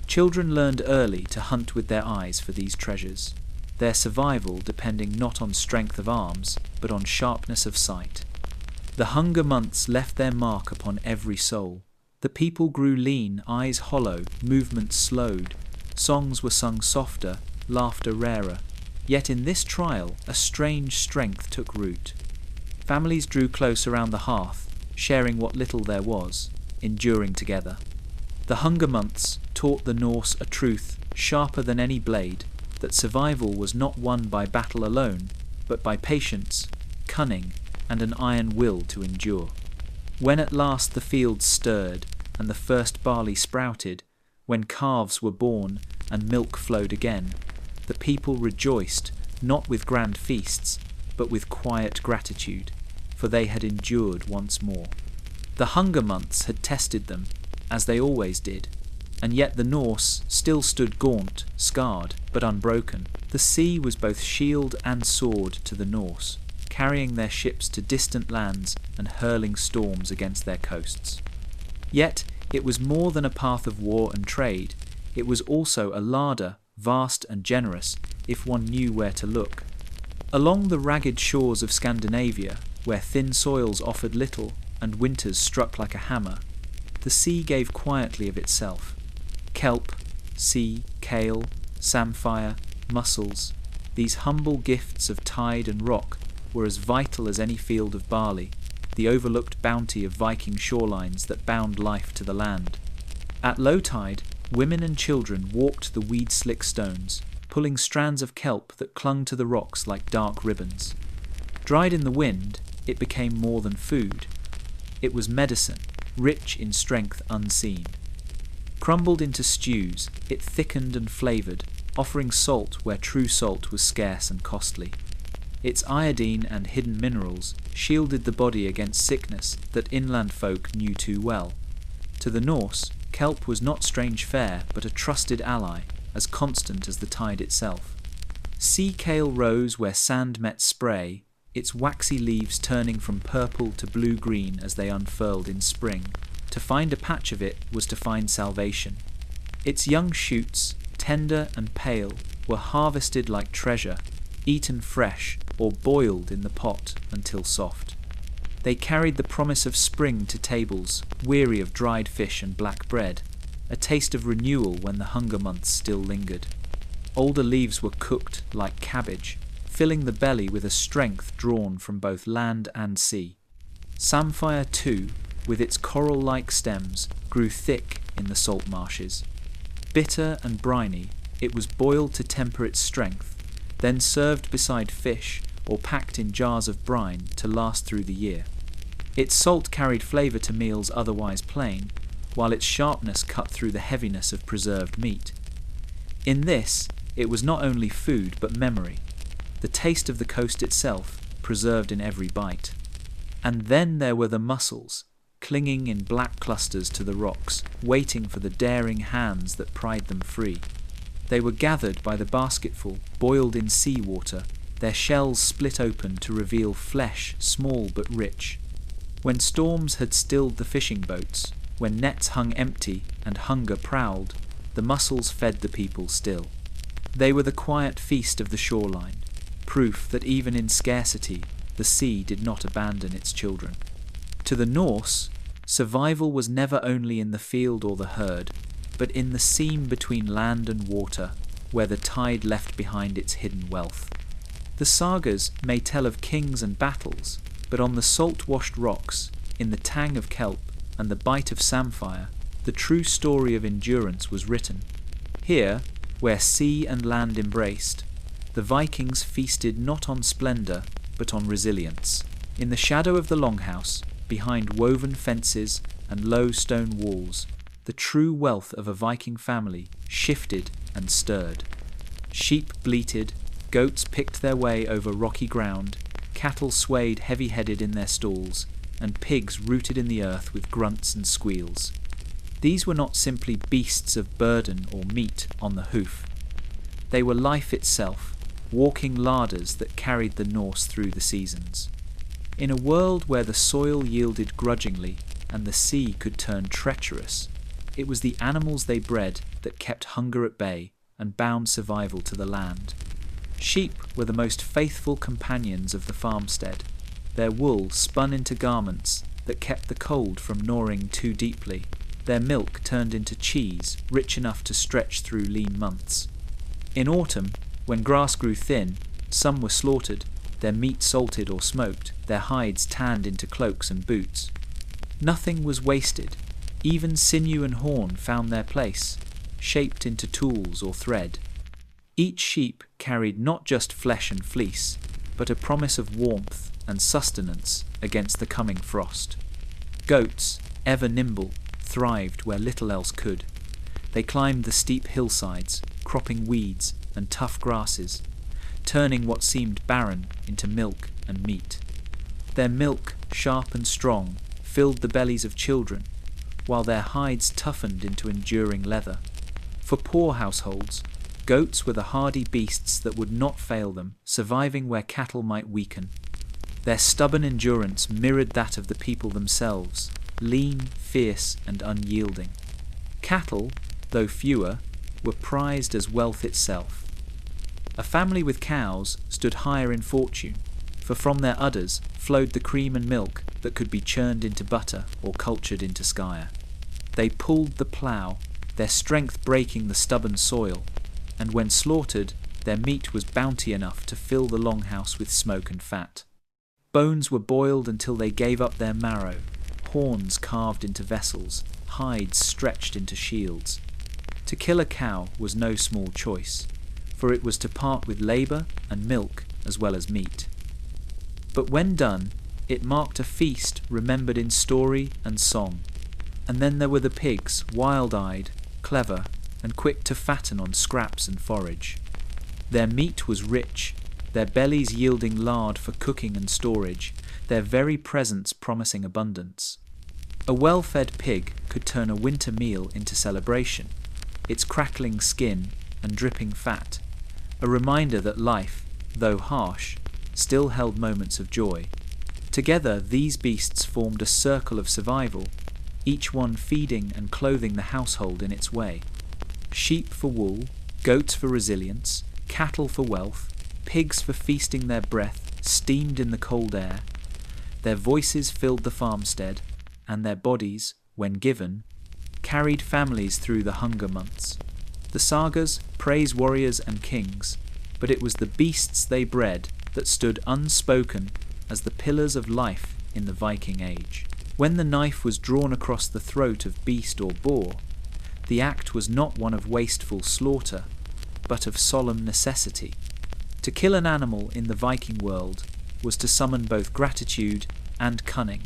Children learned early to hunt with their eyes for these treasures, their survival depending not on strength of arms, but on sharpness of sight. The hunger months left their mark upon every soul. The people grew lean, eyes hollow, movements slowed. Songs were sung softer, laughter rarer. Yet in this trial, a strange strength took root. Families drew close around the hearth, sharing what little there was, enduring together. The hunger months taught the Norse a truth sharper than any blade, that survival was not won by battle alone, but by patience, cunning, and an iron will to endure. When at last the fields stirred, and the first barley sprouted, when calves were born, and milk flowed again, the people rejoiced, not with grand feasts, but with quiet gratitude, for they had endured once more. The hunger months had tested them, as they always did, and yet the Norse still stood gaunt, scarred, but unbroken. The sea was both shield and sword to the Norse, carrying their ships to distant lands and hurling storms against their coasts. Yet it was more than a path of war and trade. It was also a larder, vast and generous, if one knew where to look. Along the ragged shores of Scandinavia, where thin soils offered little and winters struck like a hammer, the sea gave quietly of itself. Kelp, sea, kale, samphire, mussels, these humble gifts of tide and rock were as vital as any field of barley, the overlooked bounty of Viking shorelines that bound life to the land. At low tide, women and children walked the weed-slick stones, pulling strands of kelp that clung to the rocks like dark ribbons. Dried in the wind, it became more than food. It was medicine, rich in strength unseen. Crumbled into stews, it thickened and flavoured, offering salt where true salt was scarce and costly. Its iodine and hidden minerals shielded the body against sickness that inland folk knew too well. To the Norse, kelp was not strange fare, but a trusted ally, as constant as the tide itself. Sea kale rose where sand met spray, its waxy leaves turning from purple to blue-green as they unfurled in spring. To find a patch of it was to find salvation. Its young shoots, tender and pale, were harvested like treasure, eaten fresh or boiled in the pot until soft. They carried the promise of spring to tables, weary of dried fish and black bread, a taste of renewal when the hunger months still lingered. Older leaves were cooked like cabbage, filling the belly with a strength drawn from both land and sea. Samphire, too, with its coral-like stems, grew thick in the salt marshes. Bitter and briny, It was boiled to temper its strength, then served beside fish or packed in jars of brine to last through the year. Its salt carried flavour to meals otherwise plain, while its sharpness cut through the heaviness of preserved meat. In this, it was not only food but memory, the taste of the coast itself, preserved in every bite. And then there were the mussels, clinging in black clusters to the rocks, waiting for the daring hands that pried them free. They were gathered by the basketful, boiled in sea water, their shells split open to reveal flesh small but rich. When storms had stilled the fishing boats, when nets hung empty and hunger prowled, the mussels fed the people still. They were the quiet feast of the shoreline, proof that even in scarcity, the sea did not abandon its children. To the Norse, survival was never only in the field or the herd, but in the seam between land and water, where the tide left behind its hidden wealth. The sagas may tell of kings and battles, but on the salt-washed rocks, in the tang of kelp and the bite of samphire, the true story of endurance was written. Here, where sea and land embraced, the Vikings feasted not on splendour, but on resilience. In the shadow of the longhouse, behind woven fences and low stone walls, the true wealth of a Viking family shifted and stirred. Sheep bleated, goats picked their way over rocky ground, cattle swayed heavy-headed in their stalls, and pigs rooted in the earth with grunts and squeals. These were not simply beasts of burden or meat on the hoof. They were life itself, walking larders that carried the Norse through the seasons. In a world where the soil yielded grudgingly and the sea could turn treacherous, it was the animals they bred that kept hunger at bay and bound survival to the land. Sheep were the most faithful companions of the farmstead, their wool spun into garments that kept the cold from gnawing too deeply, their milk turned into cheese rich enough to stretch through lean months. In autumn, when grass grew thin, some were slaughtered, their meat salted or smoked, their hides tanned into cloaks and boots. Nothing was wasted. Even sinew and horn found their place, shaped into tools or thread. Each sheep carried not just flesh and fleece, but a promise of warmth and sustenance against the coming frost. Goats, ever nimble, thrived where little else could. They climbed the steep hillsides, cropping weeds and tough grasses, turning what seemed barren into milk and meat. Their milk, sharp and strong, filled the bellies of children, while their hides toughened into enduring leather. For poor households, goats were the hardy beasts that would not fail them, surviving where cattle might weaken. Their stubborn endurance mirrored that of the people themselves, lean, fierce, and unyielding. Cattle, though fewer, were prized as wealth itself. A family with cows stood higher in fortune, for from their udders flowed the cream and milk that could be churned into butter or cultured into skyer. They pulled the plough, their strength breaking the stubborn soil, and when slaughtered, their meat was bounty enough to fill the longhouse with smoke and fat. Bones were boiled until they gave up their marrow, horns carved into vessels, hides stretched into shields. To kill a cow was no small choice, for it was to part with labour and milk as well as meat. But when done, it marked a feast remembered in story and song. And then there were the pigs, wild-eyed, clever, and quick to fatten on scraps and forage. Their meat was rich, their bellies yielding lard for cooking and storage, their very presence promising abundance. A well-fed pig could turn a winter meal into celebration, its crackling skin and dripping fat, a reminder that life, though harsh, still held moments of joy. Together, these beasts formed a circle of survival, each one feeding and clothing the household in its way. Sheep for wool, goats for resilience, cattle for wealth, pigs for feasting their breath, steamed in the cold air. Their voices filled the farmstead, and their bodies, when given, carried families through the hunger months. The sagas praise warriors and kings, but it was the beasts they bred that stood unspoken as the pillars of life in the Viking age. When the knife was drawn across the throat of beast or boar, the act was not one of wasteful slaughter, but of solemn necessity. To kill an animal in the Viking world was to summon both gratitude and cunning,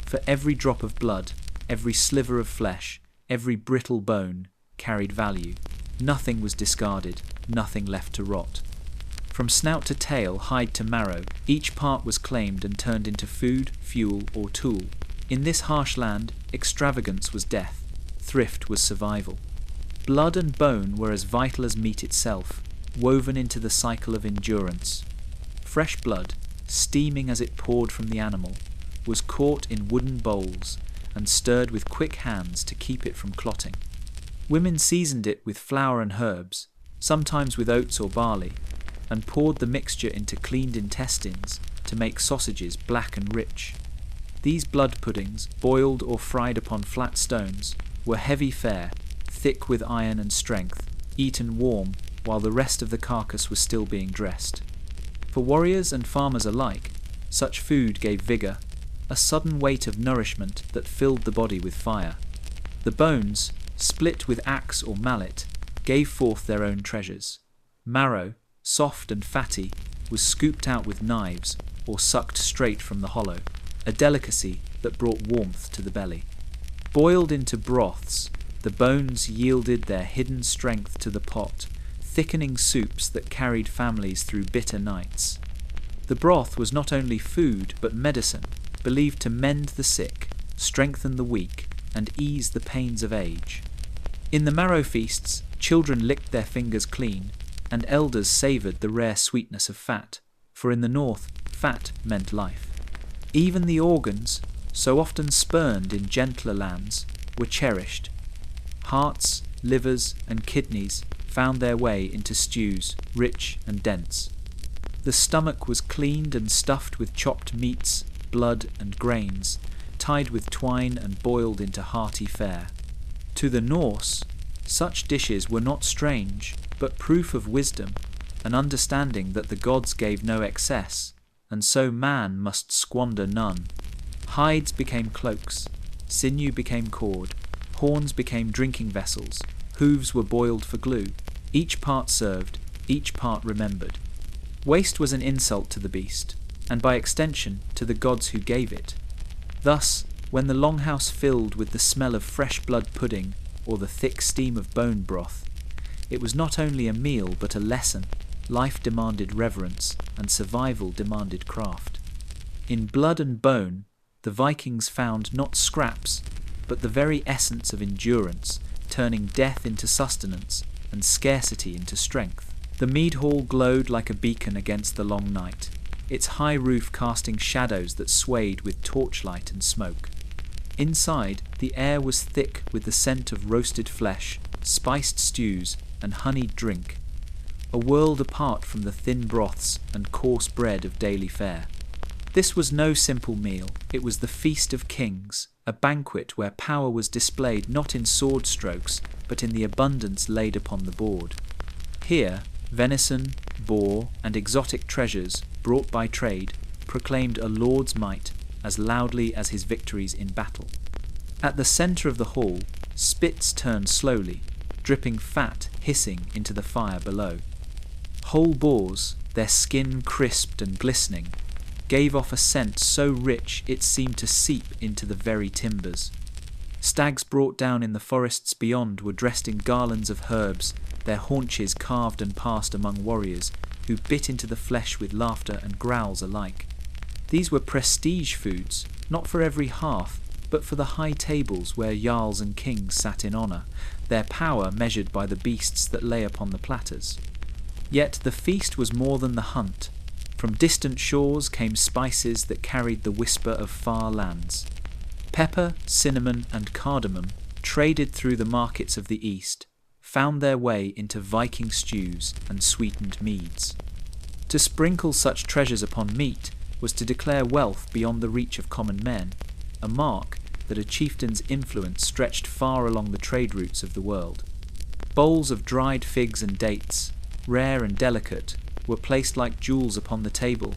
for every drop of blood, every sliver of flesh, every brittle bone carried value. Nothing was discarded, nothing left to rot. From snout to tail, hide to marrow, each part was claimed and turned into food, fuel, or tool. In this harsh land, extravagance was death, thrift was survival. Blood and bone were as vital as meat itself, woven into the cycle of endurance. Fresh blood, steaming as it poured from the animal, was caught in wooden bowls and stirred with quick hands to keep it from clotting. Women seasoned it with flour and herbs, sometimes with oats or barley, and poured the mixture into cleaned intestines to make sausages black and rich. These blood puddings, boiled or fried upon flat stones, were heavy fare, thick with iron and strength, eaten warm while the rest of the carcass was still being dressed. For warriors and farmers alike, such food gave vigour, a sudden weight of nourishment that filled the body with fire. The bones, split with axe or mallet, gave forth their own treasures. Marrow, soft and fatty, was scooped out with knives or sucked straight from the hollow, a delicacy that brought warmth to the belly. Boiled into broths, the bones yielded their hidden strength to the pot, thickening soups that carried families through bitter nights. The broth was not only food but medicine, believed to mend the sick, strengthen the weak, and ease the pains of age. In the marrow feasts, children licked their fingers clean, and elders savoured the rare sweetness of fat, for in the north, fat meant life. Even the organs, so often spurned in gentler lands, were cherished. Hearts, livers, and kidneys found their way into stews, rich and dense. The stomach was cleaned and stuffed with chopped meats, blood, and grains, tied with twine and boiled into hearty fare. To the Norse, such dishes were not strange, but proof of wisdom, an understanding that the gods gave no excess, and so man must squander none. Hides became cloaks, sinew became cord, horns became drinking vessels, hooves were boiled for glue, each part served, each part remembered. Waste was an insult to the beast, and by extension to the gods who gave it. Thus, when the longhouse filled with the smell of fresh blood pudding or the thick steam of bone broth, it was not only a meal but a lesson. Life demanded reverence, and survival demanded craft. In blood and bone, the Vikings found not scraps, but the very essence of endurance, turning death into sustenance and scarcity into strength. The mead hall glowed like a beacon against the long night, its high roof casting shadows that swayed with torchlight and smoke. Inside, the air was thick with the scent of roasted flesh, spiced stews, and honeyed drink, a world apart from the thin broths and coarse bread of daily fare. This was no simple meal, it was the feast of kings, a banquet where power was displayed not in sword strokes, but in the abundance laid upon the board. Here, venison, boar, and exotic treasures, brought by trade, proclaimed a lord's might as loudly as his victories in battle. At the centre of the hall, spits turned slowly, dripping fat hissing into the fire below. Whole boars, their skin crisped and glistening, gave off a scent so rich it seemed to seep into the very timbers. Stags brought down in the forests beyond were dressed in garlands of herbs, their haunches carved and passed among warriors who bit into the flesh with laughter and growls alike. These were prestige foods, not for every hearth, but for the high tables where jarls and kings sat in honour, their power measured by the beasts that lay upon the platters. Yet the feast was more than the hunt. From distant shores came spices that carried the whisper of far lands. Pepper, cinnamon, and cardamom, traded through the markets of the east, found their way into Viking stews and sweetened meads. To sprinkle such treasures upon meat was to declare wealth beyond the reach of common men, a mark that a chieftain's influence stretched far along the trade routes of the world. Bowls of dried figs and dates, rare and delicate, were placed like jewels upon the table,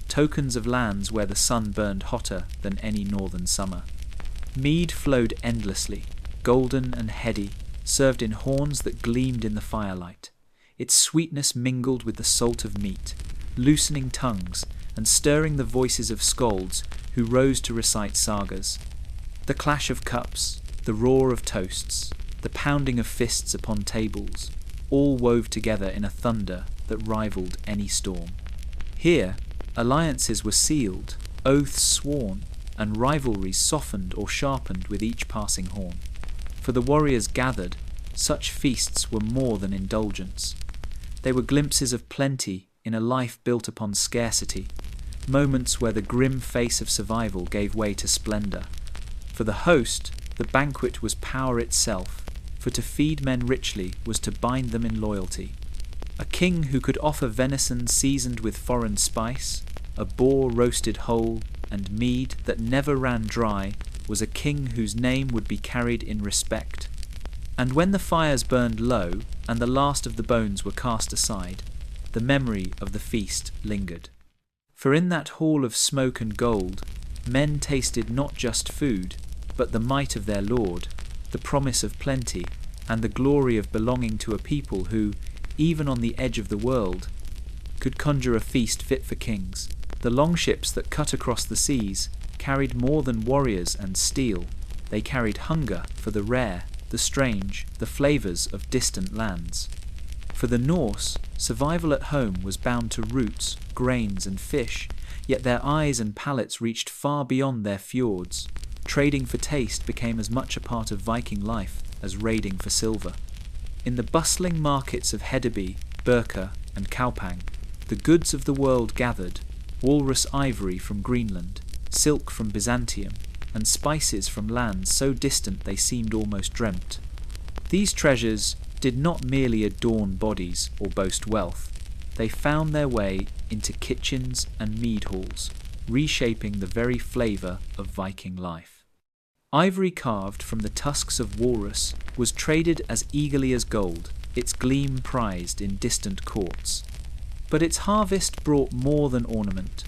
tokens of lands where the sun burned hotter than any northern summer. Mead flowed endlessly, golden and heady, served in horns that gleamed in the firelight. its sweetness mingled with the salt of meat, loosening tongues and stirring the voices of skalds who rose to recite sagas. The clash of cups, the roar of toasts, the pounding of fists upon tables, all wove together in a thunder that rivaled any storm. Here, alliances were sealed, oaths sworn, and rivalries softened or sharpened with each passing horn. For the warriors gathered, such feasts were more than indulgence. They were glimpses of plenty in a life built upon scarcity, moments where the grim face of survival gave way to splendor. For the host, the banquet was power itself, for to feed men richly was to bind them in loyalty. A king who could offer venison seasoned with foreign spice, a boar roasted whole, and mead that never ran dry, was a king whose name would be carried in respect. And when the fires burned low, and the last of the bones were cast aside, the memory of the feast lingered. For in that hall of smoke and gold, men tasted not just food, but the might of their Lord, the promise of plenty, and the glory of belonging to a people who, even on the edge of the world, could conjure a feast fit for kings. The longships that cut across the seas carried more than warriors and steel. They carried hunger for the rare, the strange, the flavours of distant lands. For the Norse, survival at home was bound to roots, grains and fish, yet their eyes and palates reached far beyond their fjords. Trading for taste became as much a part of Viking life as raiding for silver. In the bustling markets of Hedeby, Birka and Kaupang, the goods of the world gathered, walrus ivory from Greenland, silk from Byzantium, and spices from lands so distant they seemed almost dreamt. These treasures did not merely adorn bodies or boast wealth, they found their way into kitchens and mead halls, reshaping the very flavour of Viking life. Ivory carved from the tusks of walrus was traded as eagerly as gold, its gleam prized in distant courts. But its harvest brought more than ornament.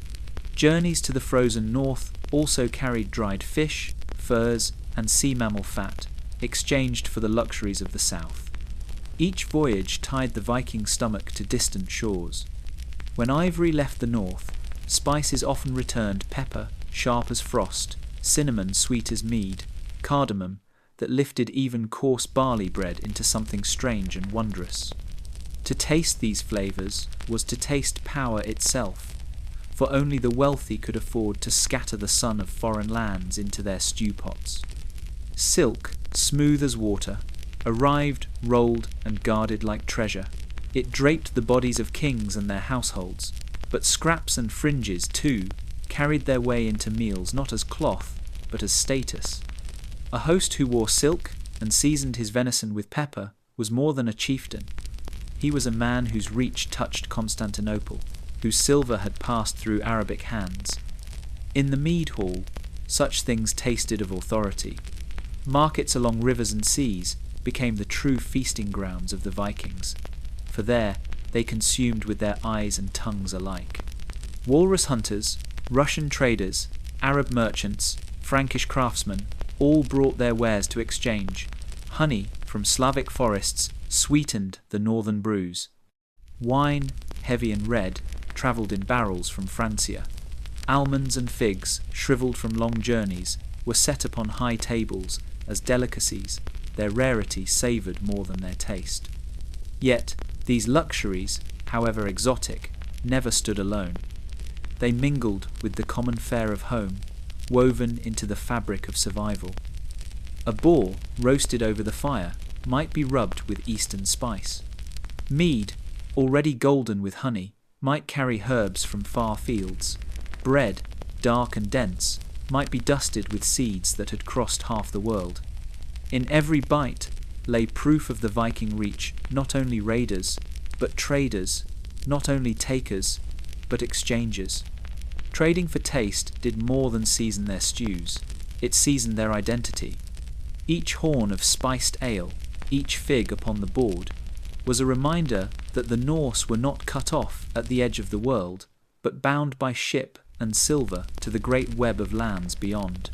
Journeys to the frozen north also carried dried fish, furs, and sea mammal fat, exchanged for the luxuries of the south. Each voyage tied the Viking stomach to distant shores. When ivory left the north, spices often returned: pepper, sharp as frost, cinnamon sweet as mead, cardamom that lifted even coarse barley bread into something strange and wondrous. To taste these flavours was to taste power itself, for only the wealthy could afford to scatter the sun of foreign lands into their stew pots. Silk, smooth as water, arrived, rolled, and guarded like treasure. It draped the bodies of kings and their households, but scraps and fringes, too, carried their way into meals not as cloth, but as status. A host who wore silk and seasoned his venison with pepper was more than a chieftain. He was a man whose reach touched Constantinople, whose silver had passed through Arabic hands. In the mead hall, such things tasted of authority. Markets along rivers and seas became the true feasting grounds of the Vikings, for there they consumed with their eyes and tongues alike. Walrus hunters, Russian traders, Arab merchants, Frankish craftsmen, all brought their wares to exchange. Honey from Slavic forests sweetened the northern brews. Wine, heavy and red, travelled in barrels from Francia. Almonds and figs, shriveled from long journeys, were set upon high tables as delicacies. Their rarity savoured more than their taste. Yet these luxuries, however exotic, never stood alone. They mingled with the common fare of home, woven into the fabric of survival. A boar, roasted over the fire, might be rubbed with eastern spice. Mead, already golden with honey, might carry herbs from far fields. Bread, dark and dense, might be dusted with seeds that had crossed half the world. In every bite lay proof of the Viking reach, not only raiders, but traders, not only takers, but exchangers. Trading for taste did more than season their stews, it seasoned their identity. Each horn of spiced ale, each fig upon the board, was a reminder that the Norse were not cut off at the edge of the world, but bound by ship and silver to the great web of lands beyond.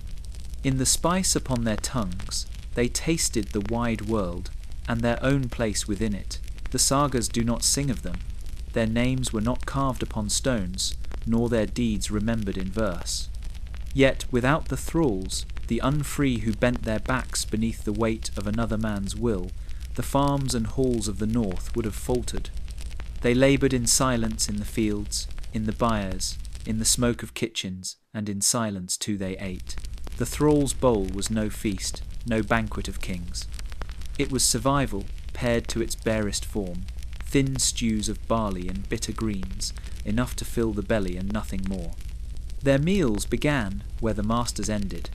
In the spice upon their tongues, they tasted the wide world and their own place within it. The sagas do not sing of them. Their names were not carved upon stones, nor their deeds remembered in verse. Yet, without the thralls, the unfree who bent their backs beneath the weight of another man's will, the farms and halls of the north would have faltered. They laboured in silence in the fields, in the byres, in the smoke of kitchens, and in silence too they ate. The thrall's bowl was no feast, no banquet of kings. It was survival, pared to its barest form, thin stews of barley and bitter greens, enough to fill the belly and nothing more. Their meals began where the masters ended.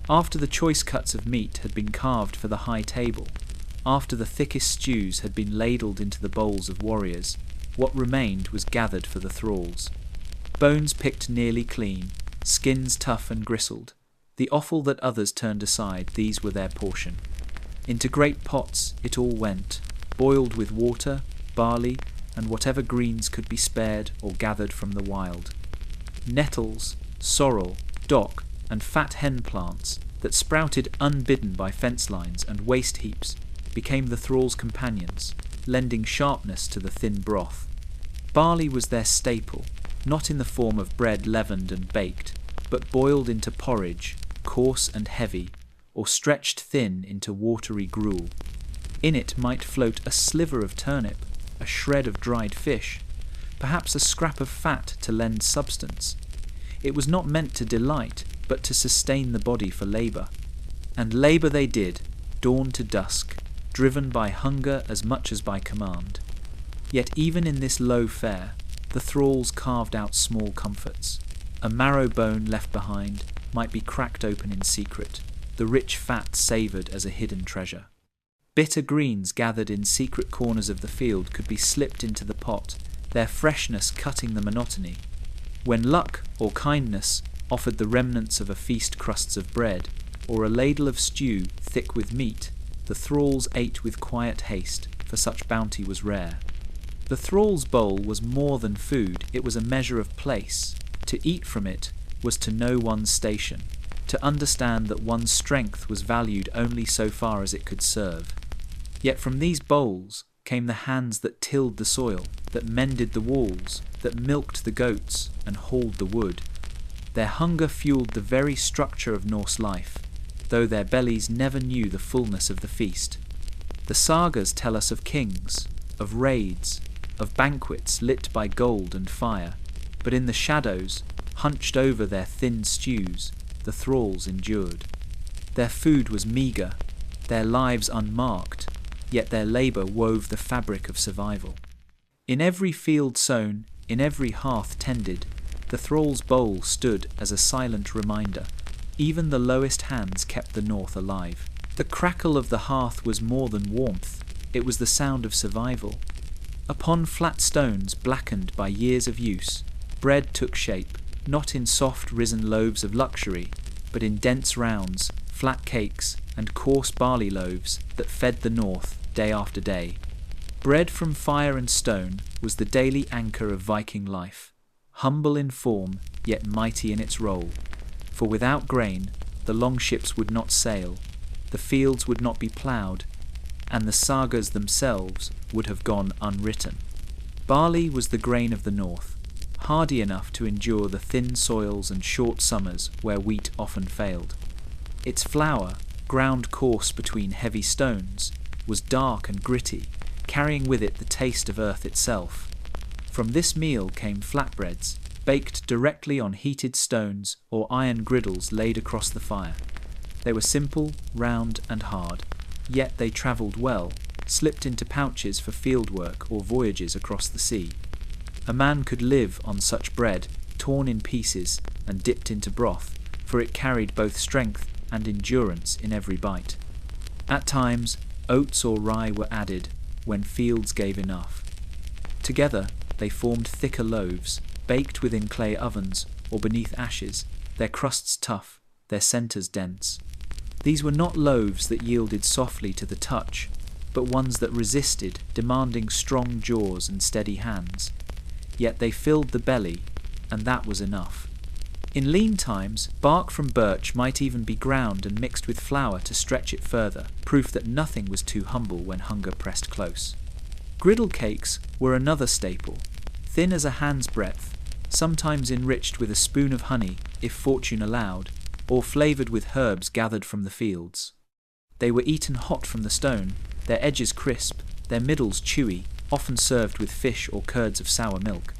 After the choice cuts of meat had been carved for the high table, after the thickest stews had been ladled into the bowls of warriors, what remained was gathered for the thralls. Bones picked nearly clean, skins tough and gristled. The offal that others turned aside, these were their portion. Into great pots it all went, boiled with water, barley, and whatever greens could be spared or gathered from the wild. Nettles, sorrel, dock, and fat hen plants that sprouted unbidden by fence lines and waste heaps became the thralls' companions, lending sharpness to the thin broth. Barley was their staple, not in the form of bread leavened and baked, but boiled into porridge, coarse and heavy, or stretched thin into watery gruel. In it might float a sliver of turnip, a shred of dried fish, perhaps a scrap of fat to lend substance. It was not meant to delight, but to sustain the body for labour. And labour they did, dawn to dusk, driven by hunger as much as by command. Yet even in this low fare, the thralls carved out small comforts. A marrow bone left behind might be cracked open in secret, the rich fat savoured as a hidden treasure. Bitter greens gathered in secret corners of the field could be slipped into the pot, their freshness cutting the monotony. When luck or kindness offered the remnants of a feast crusts of bread, or a ladle of stew thick with meat, the thralls ate with quiet haste, for such bounty was rare. The thrall's bowl was more than food, it was a measure of place. To eat from it was to know one's station, to understand that one's strength was valued only so far as it could serve. Yet from these bowls came the hands that tilled the soil, that mended the walls, that milked the goats and hauled the wood. Their hunger fueled the very structure of Norse life, though their bellies never knew the fullness of the feast. The sagas tell us of kings, of raids, of banquets lit by gold and fire, but in the shadows, hunched over their thin stews, the thralls endured. Their food was meagre, their lives unmarked, yet their labour wove the fabric of survival. In every field sown, in every hearth tended, the thrall's bowl stood as a silent reminder. Even the lowest hands kept the north alive. The crackle of the hearth was more than warmth, it was the sound of survival. Upon flat stones blackened by years of use, bread took shape, not in soft risen loaves of luxury, but in dense rounds, flat cakes, and coarse barley loaves that fed the north day after day. Bread from fire and stone was the daily anchor of Viking life, humble in form, yet mighty in its role. For without grain, the longships would not sail, the fields would not be ploughed, and the sagas themselves would have gone unwritten. Barley was the grain of the north, hardy enough to endure the thin soils and short summers where wheat often failed. Its flour, ground coarse between heavy stones, was dark and gritty, carrying with it the taste of earth itself. From this meal came flatbreads, baked directly on heated stones or iron griddles laid across the fire. They were simple, round, and hard, yet they travelled well, slipped into pouches for field work or voyages across the sea. A man could live on such bread, torn in pieces and dipped into broth, for it carried both strength and endurance in every bite. At times, oats or rye were added, when fields gave enough. Together, they formed thicker loaves, baked within clay ovens or beneath ashes, their crusts tough, their centres dense. These were not loaves that yielded softly to the touch, but ones that resisted, demanding strong jaws and steady hands. Yet they filled the belly, and that was enough. In lean times, bark from birch might even be ground and mixed with flour to stretch it further, proof that nothing was too humble when hunger pressed close. Griddle cakes were another staple, thin as a hand's breadth, sometimes enriched with a spoon of honey, if fortune allowed, or flavoured with herbs gathered from the fields. They were eaten hot from the stone, their edges crisp, their middles chewy, often served with fish or curds of sour milk.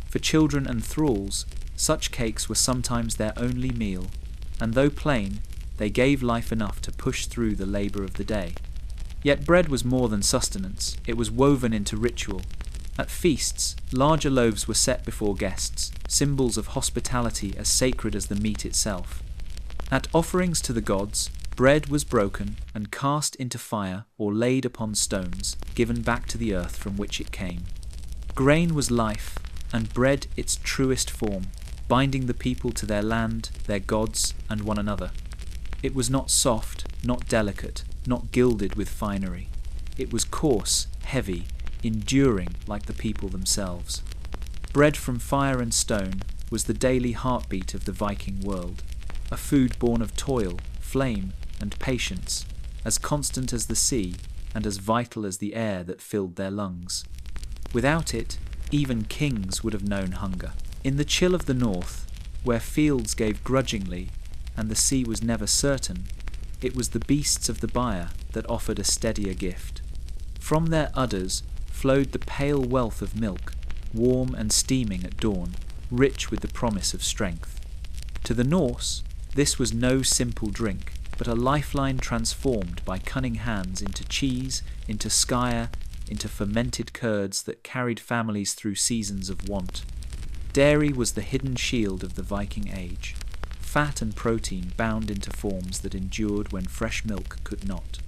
For children and thralls, such cakes were sometimes their only meal, and though plain, they gave life enough to push through the labour of the day. Yet bread was more than sustenance, it was woven into ritual. At feasts, larger loaves were set before guests, symbols of hospitality as sacred as the meat itself. At offerings to the gods, bread was broken and cast into fire or laid upon stones, given back to the earth from which it came. Grain was life, and bread its truest form, binding the people to their land, their gods, and one another. It was not soft, not delicate, not gilded with finery. It was coarse, heavy, enduring like the people themselves. Bread from fire and stone was the daily heartbeat of the Viking world, a food born of toil, flame, and patience, as constant as the sea and as vital as the air that filled their lungs. Without it, even kings would have known hunger. In the chill of the north, where fields gave grudgingly and the sea was never certain, it was the beasts of the byre that offered a steadier gift. From their udders flowed the pale wealth of milk, warm and steaming at dawn, rich with the promise of strength. To the Norse, this was no simple drink, but a lifeline transformed by cunning hands into cheese, into skyr, into fermented curds that carried families through seasons of want. Dairy was the hidden shield of the Viking age, fat and protein bound into forms that endured when fresh milk could not.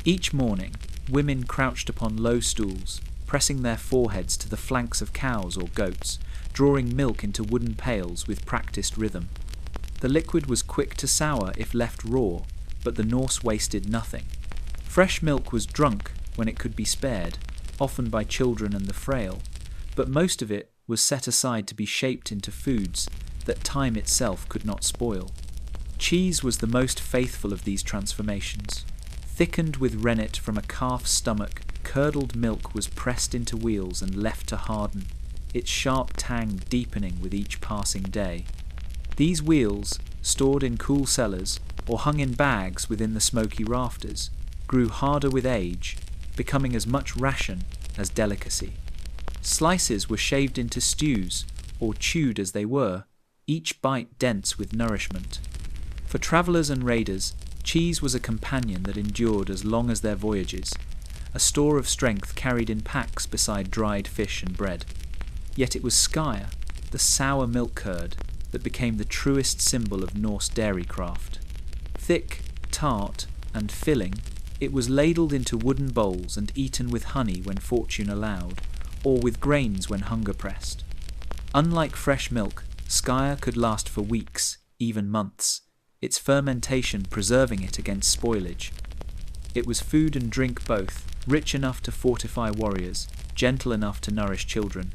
Each morning, women crouched upon low stools, pressing their foreheads to the flanks of cows or goats, drawing milk into wooden pails with practiced rhythm. The liquid was quick to sour if left raw, but the Norse wasted nothing. Fresh milk was drunk when it could be spared, often by children and the frail, but most of it was set aside to be shaped into foods that time itself could not spoil. Cheese was the most faithful of these transformations. Thickened with rennet from a calf's stomach, curdled milk was pressed into wheels and left to harden, its sharp tang deepening with each passing day. These wheels, stored in cool cellars or hung in bags within the smoky rafters, grew harder with age, becoming as much ration as delicacy. Slices were shaved into stews, or chewed as they were, each bite dense with nourishment. For travellers and raiders, cheese was a companion that endured as long as their voyages, a store of strength carried in packs beside dried fish and bread. Yet it was skyr, the sour milk curd, that became the truest symbol of Norse dairy craft. Thick, tart, and filling, it was ladled into wooden bowls and eaten with honey when fortune allowed, or with grains when hunger pressed. Unlike fresh milk, skyr could last for weeks, even months, its fermentation preserving it against spoilage. It was food and drink both, rich enough to fortify warriors, gentle enough to nourish children.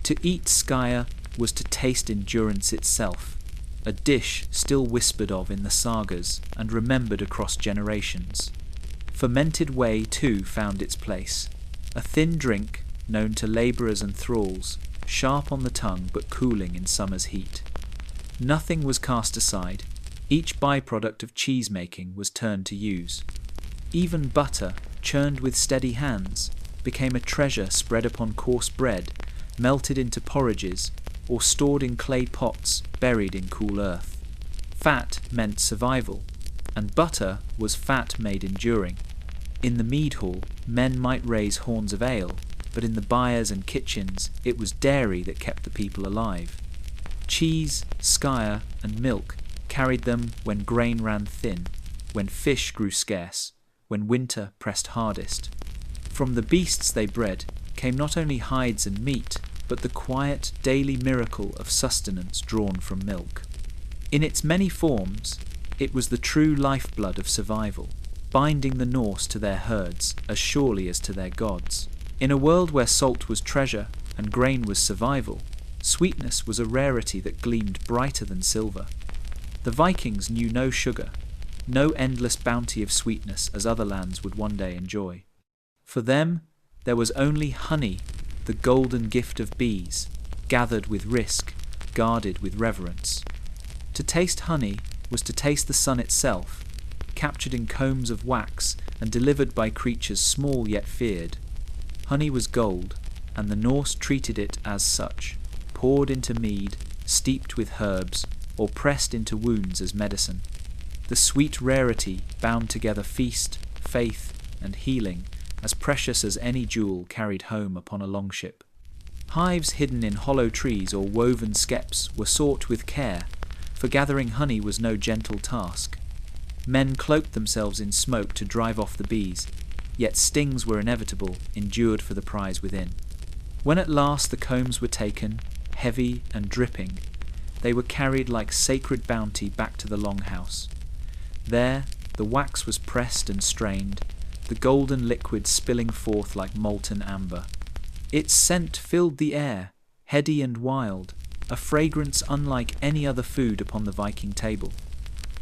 To eat skyr was to taste endurance itself, a dish still whispered of in the sagas and remembered across generations. Fermented whey too found its place, a thin drink known to labourers and thralls, sharp on the tongue but cooling in summer's heat. Nothing was cast aside, each byproduct of cheese-making was turned to use. Even butter, churned with steady hands, became a treasure spread upon coarse bread, melted into porridges, or stored in clay pots buried in cool earth. Fat meant survival, and butter was fat made enduring. In the mead hall, men might raise horns of ale, but in the byres and kitchens, it was dairy that kept the people alive. Cheese, skyr, and milk carried them when grain ran thin, when fish grew scarce, when winter pressed hardest. From the beasts they bred came not only hides and meat, but the quiet daily miracle of sustenance drawn from milk. In its many forms, it was the true lifeblood of survival, binding the Norse to their herds as surely as to their gods. In a world where salt was treasure and grain was survival, sweetness was a rarity that gleamed brighter than silver. The Vikings knew no sugar, no endless bounty of sweetness as other lands would one day enjoy. For them, There was only honey, the golden gift of bees, gathered with risk, guarded with reverence. To taste honey was to taste the sun itself, captured in combs of wax and delivered by creatures small yet feared. Honey was gold, and the Norse treated it as such, poured into mead, steeped with herbs, or pressed into wounds as medicine. The sweet rarity bound together feast, faith, and healing, as precious as any jewel carried home upon a longship. Hives hidden in hollow trees or woven skeps were sought with care, for gathering honey was no gentle task. Men cloaked themselves in smoke to drive off the bees, yet stings were inevitable, endured for the prize within. When at last the combs were taken, heavy and dripping, they were carried like sacred bounty back to the longhouse. There, the wax was pressed and strained, the golden liquid spilling forth like molten amber. Its scent filled the air, heady and wild, a fragrance unlike any other food upon the Viking table.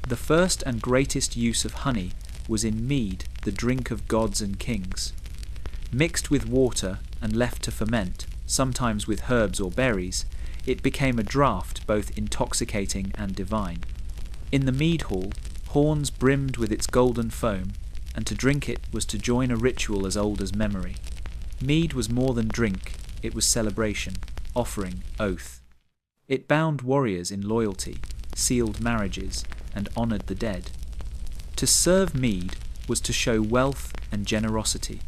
The first and greatest use of honey was in mead, the drink of gods and kings. Mixed with water and left to ferment, sometimes with herbs or berries, it became a draught both intoxicating and divine. In the mead hall, horns brimmed with its golden foam, and to drink it was to join a ritual as old as memory. Mead was more than drink, it was celebration, offering, oath. It bound warriors in loyalty, sealed marriages, and honoured the dead. To serve mead was to show wealth and generosity,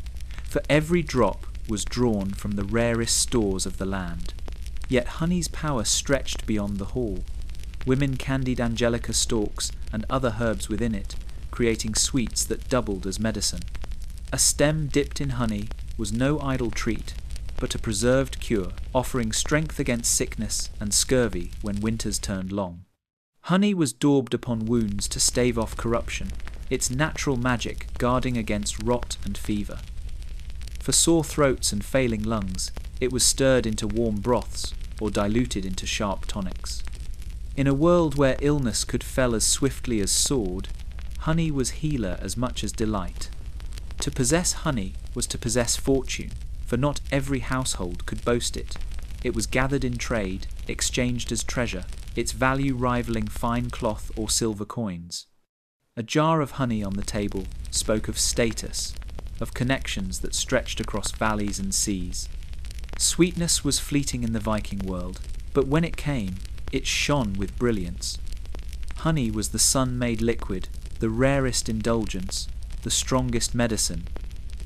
for every drop was drawn from the rarest stores of the land. Yet honey's power stretched beyond the hall. Women candied angelica stalks and other herbs within it, creating sweets that doubled as medicine. A stem dipped in honey was no idle treat, but a preserved cure, offering strength against sickness and scurvy when winters turned long. Honey was daubed upon wounds to stave off corruption, its natural magic guarding against rot and fever. For sore throats and failing lungs, it was stirred into warm broths or diluted into sharp tonics. In a world where illness could fell as swiftly as sword, honey was healer as much as delight. To possess honey was to possess fortune, for not every household could boast it. It was gathered in trade, exchanged as treasure, its value rivaling fine cloth or silver coins. A jar of honey on the table spoke of status, of connections that stretched across valleys and seas. Sweetness was fleeting in the Viking world, but when it came, it shone with brilliance. Honey was the sun-made liquid, the rarest indulgence, the strongest medicine.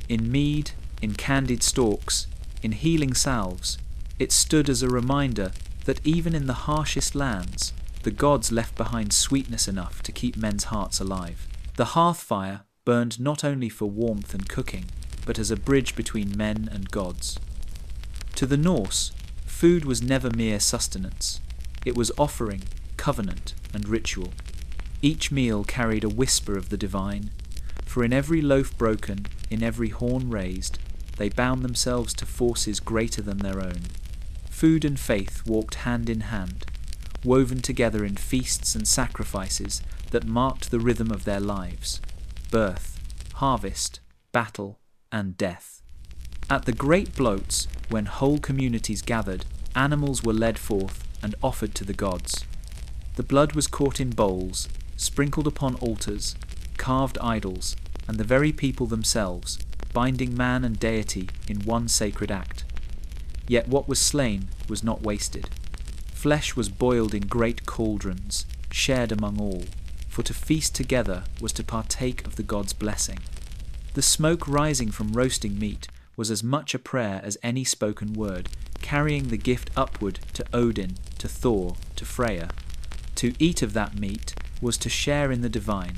In mead, in candied stalks, in healing salves, it stood as a reminder that even in the harshest lands, the gods left behind sweetness enough to keep men's hearts alive. The hearth fire burned not only for warmth and cooking, but as a bridge between men and gods. To the Norse, food was never mere sustenance. It was offering, covenant, and ritual. Each meal carried a whisper of the divine, for in every loaf broken, in every horn raised, they bound themselves to forces greater than their own. Food and faith walked hand in hand, woven together in feasts and sacrifices that marked the rhythm of their lives: birth, harvest, battle, and death. At the great bloats, when whole communities gathered, animals were led forth and offered to the gods. The blood was caught in bowls, sprinkled upon altars, carved idols, and the very people themselves, binding man and deity in one sacred act. Yet what was slain was not wasted. Flesh was boiled in great cauldrons, shared among all, for to feast together was to partake of the god's blessing. The smoke rising from roasting meat was as much a prayer as any spoken word, carrying the gift upward to Odin, to Thor, to Freya. To eat of that meat was to share in the divine,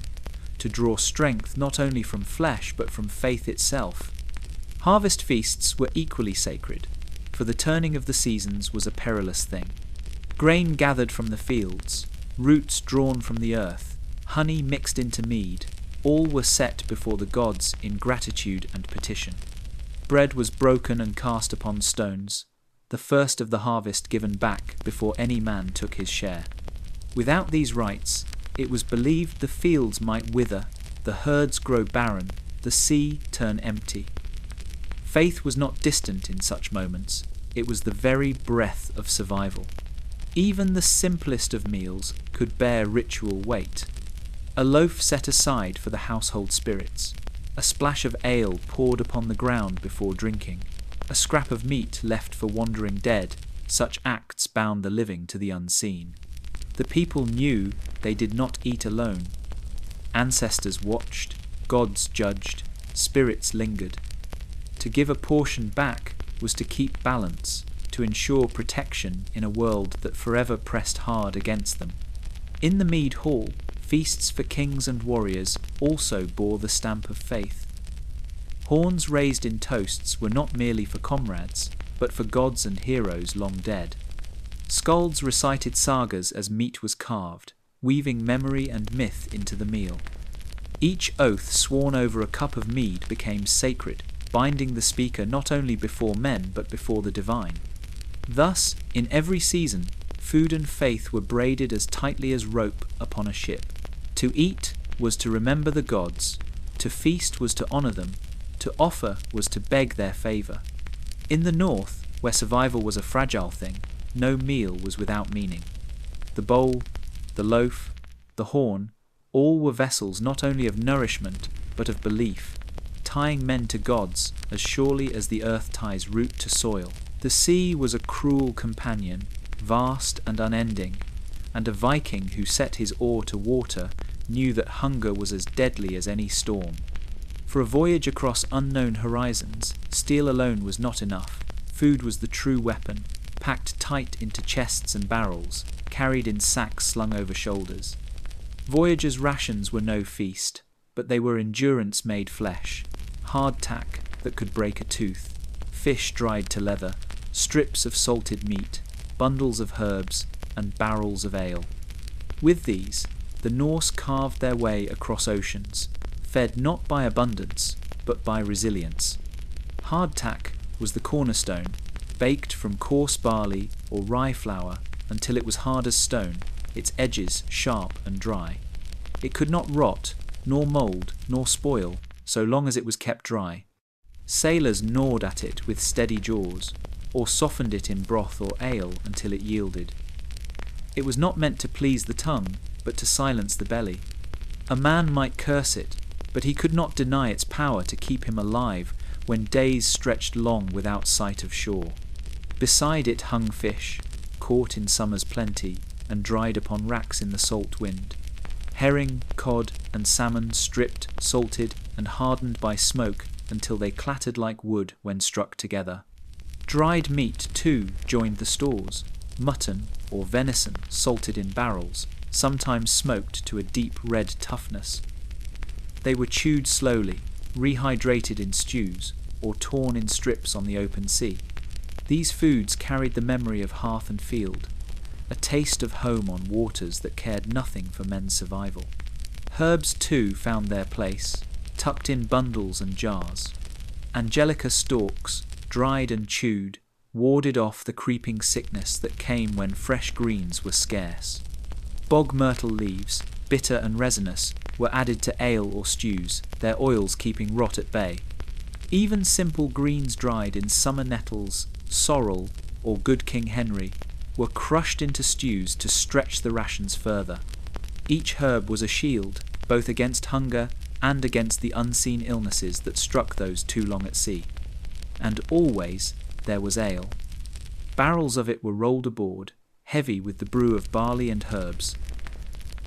to draw strength not only from flesh but from faith itself. Harvest feasts were equally sacred, for the turning of the seasons was a perilous thing. Grain gathered from the fields, roots drawn from the earth, honey mixed into mead, all were set before the gods in gratitude and petition. Bread was broken and cast upon stones, the first of the harvest given back before any man took his share. Without these rites, it was believed the fields might wither, the herds grow barren, the sea turn empty. Faith was not distant in such moments. It was the very breath of survival. Even the simplest of meals could bear ritual weight. A loaf set aside for the household spirits, a splash of ale poured upon the ground before drinking, a scrap of meat left for wandering dead. Such acts bound the living to the unseen. The people knew they did not eat alone. Ancestors watched, gods judged, spirits lingered. To give a portion back was to keep balance, to ensure protection in a world that forever pressed hard against them. In the mead hall, feasts for kings and warriors also bore the stamp of faith. Horns raised in toasts were not merely for comrades, but for gods and heroes long dead. Skalds recited sagas as meat was carved, weaving memory and myth into the meal. Each oath sworn over a cup of mead became sacred, binding the speaker not only before men but before the divine. Thus, in every season, food and faith were braided as tightly as rope upon a ship. To eat was to remember the gods, to feast was to honour them, to offer was to beg their favour. In the north, where survival was a fragile thing, no meal was without meaning. The bowl, the loaf, the horn, all were vessels not only of nourishment but of belief, tying men to gods as surely as the earth ties root to soil. The sea was a cruel companion, vast and unending, and a Viking who set his oar to water knew that hunger was as deadly as any storm. For a voyage across unknown horizons, steel alone was not enough. Food was the true weapon, packed tight into chests and barrels, carried in sacks slung over shoulders. Voyagers' rations were no feast, but they were endurance made flesh, hardtack that could break a tooth, fish dried to leather, strips of salted meat, bundles of herbs, and barrels of ale. With these, the Norse carved their way across oceans, fed not by abundance, but by resilience. Hardtack was the cornerstone, baked from coarse barley or rye flour until it was hard as stone, its edges sharp and dry. It could not rot, nor mould, nor spoil, so long as it was kept dry. Sailors gnawed at it with steady jaws, or softened it in broth or ale until it yielded. It was not meant to please the tongue, but to silence the belly. A man might curse it, but he could not deny its power to keep him alive when days stretched long without sight of shore. Beside it hung fish, caught in summer's plenty and dried upon racks in the salt wind. Herring, cod, and salmon stripped, salted, and hardened by smoke until they clattered like wood when struck together. Dried meat, too, joined the stores, mutton or venison salted in barrels, sometimes smoked to a deep red toughness. They were chewed slowly, rehydrated in stews, or torn in strips on the open sea. These foods carried the memory of hearth and field, a taste of home on waters that cared nothing for men's survival. Herbs, too, found their place, tucked in bundles and jars. Angelica stalks, dried and chewed, warded off the creeping sickness that came when fresh greens were scarce. Bog myrtle leaves, bitter and resinous, were added to ale or stews, their oils keeping rot at bay. Even simple greens dried in summer nettles, sorrel, or good King Henry, were crushed into stews to stretch the rations further. Each herb was a shield, both against hunger and against the unseen illnesses that struck those too long at sea. And always there was ale. Barrels of it were rolled aboard, heavy with the brew of barley and herbs.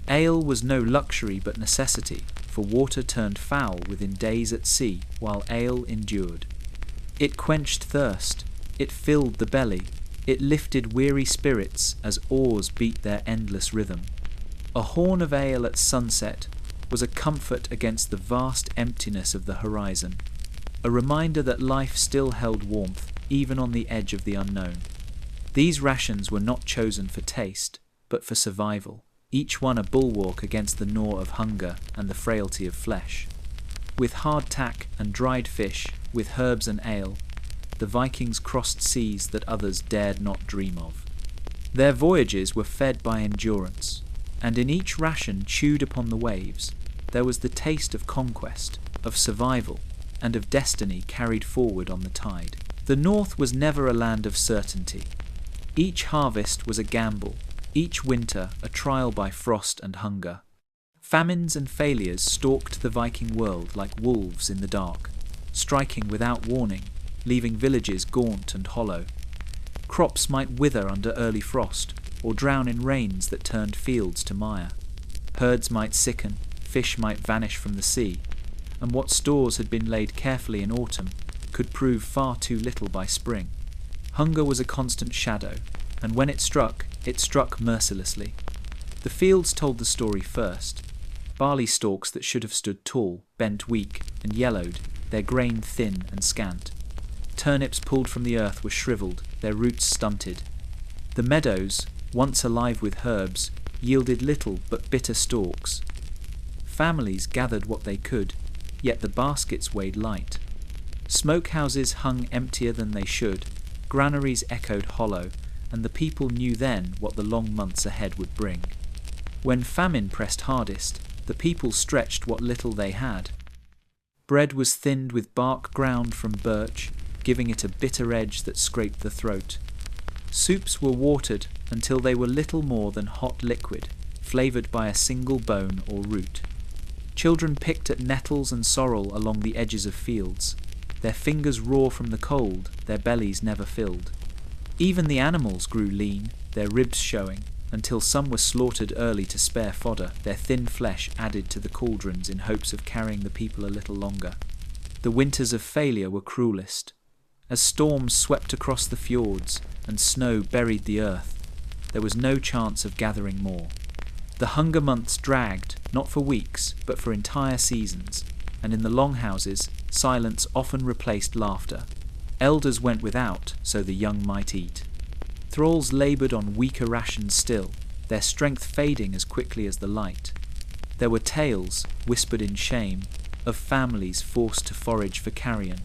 Ale was no luxury but necessity, for water turned foul within days at sea, while ale endured. It quenched thirst, it filled the belly, it lifted weary spirits as oars beat their endless rhythm. A horn of ale at sunset was a comfort against the vast emptiness of the horizon, a reminder that life still held warmth, even on the edge of the unknown. These rations were not chosen for taste, but for survival, each one a bulwark against the gnaw of hunger and the frailty of flesh. With hardtack and dried fish, with herbs and ale, the Vikings crossed seas that others dared not dream of. Their voyages were fed by endurance, and in each ration chewed upon the waves, there was the taste of conquest, of survival, and of destiny carried forward on the tide. The North was never a land of certainty. Each harvest was a gamble, each winter a trial by frost and hunger. Famines and failures stalked the Viking world like wolves in the dark, striking without warning, leaving villages gaunt and hollow. Crops might wither under early frost, or drown in rains that turned fields to mire. Herds might sicken, fish might vanish from the sea, and what stores had been laid carefully in autumn could prove far too little by spring. Hunger was a constant shadow, and when it struck mercilessly. The fields told the story first. Barley stalks that should have stood tall, bent weak, and yellowed, their grain thin and scant. Turnips pulled from the earth were shriveled, their roots stunted. The meadows, once alive with herbs, yielded little but bitter stalks. Families gathered what they could, yet the baskets weighed light. Smokehouses hung emptier than they should, granaries echoed hollow, and the people knew then what the long months ahead would bring. When famine pressed hardest, the people stretched what little they had. Bread was thinned with bark ground from birch, giving it a bitter edge that scraped the throat. Soups were watered until they were little more than hot liquid, flavoured by a single bone or root. Children picked at nettles and sorrel along the edges of fields. Their fingers raw from the cold, their bellies never filled. Even the animals grew lean, their ribs showing, until some were slaughtered early to spare fodder, their thin flesh added to the cauldrons in hopes of carrying the people a little longer. The winters of failure were cruelest. As storms swept across the fjords and snow buried the earth, there was no chance of gathering more. The hunger months dragged, not for weeks, but for entire seasons, and in the longhouses, silence often replaced laughter. Elders went without, so the young might eat. Thralls laboured on weaker rations still, their strength fading as quickly as the light. There were tales, whispered in shame, of families forced to forage for carrion,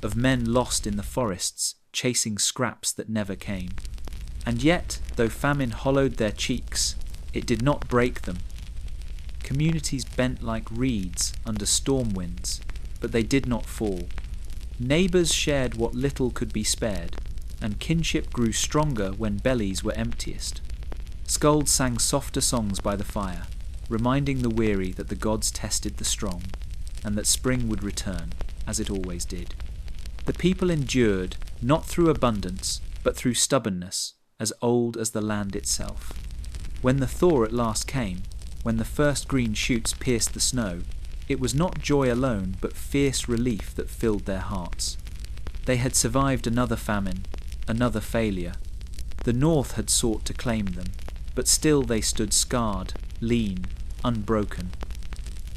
of men lost in the forests, chasing scraps that never came. And yet, though famine hollowed their cheeks, it did not break them. Communities bent like reeds under storm winds, but they did not fall. Neighbours shared what little could be spared, and kinship grew stronger when bellies were emptiest. Skalds sang softer songs by the fire, reminding the weary that the gods tested the strong, and that spring would return, as it always did. The people endured, not through abundance, but through stubbornness, as old as the land itself. When the thaw at last came, when the first green shoots pierced the snow, it was not joy alone, but fierce relief that filled their hearts. They had survived another famine, another failure. The North had sought to claim them, but still they stood scarred, lean, unbroken.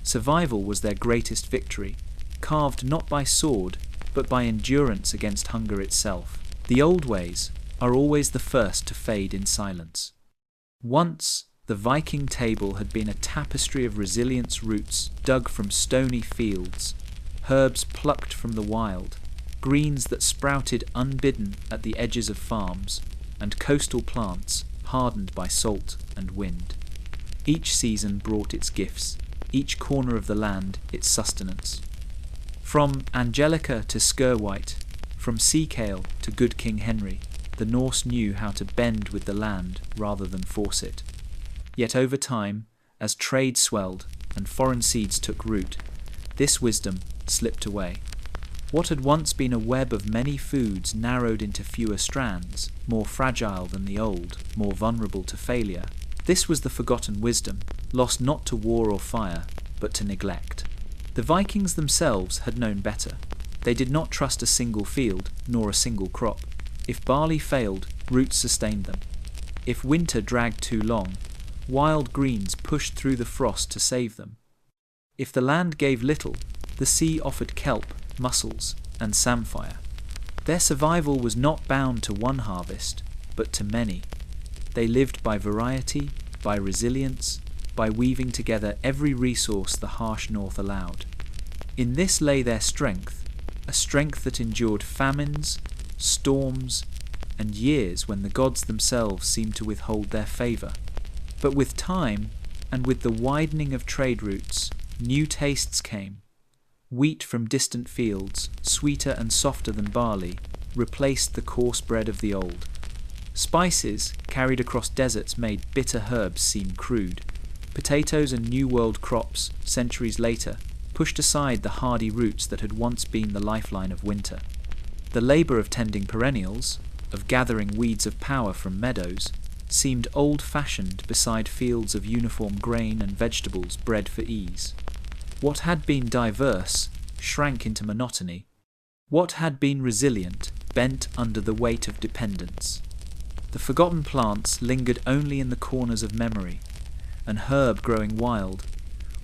Survival was their greatest victory, carved not by sword, but by endurance against hunger itself. The old ways are always the first to fade in silence. Once, the Viking table had been a tapestry of resilience roots dug from stony fields, herbs plucked from the wild, greens that sprouted unbidden at the edges of farms, and coastal plants hardened by salt and wind. Each season brought its gifts, each corner of the land its sustenance. From Angelica to Skirwhite, from sea kale to good King Henry, the Norse knew how to bend with the land rather than force it. Yet over time, as trade swelled and foreign seeds took root, this wisdom slipped away. What had once been a web of many foods narrowed into fewer strands, more fragile than the old, more vulnerable to failure. This was the forgotten wisdom, lost not to war or fire, but to neglect. The Vikings themselves had known better. They did not trust a single field, nor a single crop. If barley failed, roots sustained them. If winter dragged too long, wild greens pushed through the frost to save them. If the land gave little, the sea offered kelp, mussels, and samphire. Their survival was not bound to one harvest, but to many. They lived by variety, by resilience, by weaving together every resource the harsh north allowed. In this lay their strength, a strength that endured famines, storms, and years when the gods themselves seemed to withhold their favour. But with time, and with the widening of trade routes, new tastes came. Wheat from distant fields, sweeter and softer than barley, replaced the coarse bread of the old. Spices, carried across deserts, made bitter herbs seem crude. Potatoes and New World crops, centuries later, pushed aside the hardy roots that had once been the lifeline of winter. The labour of tending perennials, of gathering weeds of power from meadows, seemed old-fashioned beside fields of uniform grain and vegetables bred for ease. What had been diverse shrank into monotony. What had been resilient bent under the weight of dependence. The forgotten plants lingered only in the corners of memory, an herb growing wild,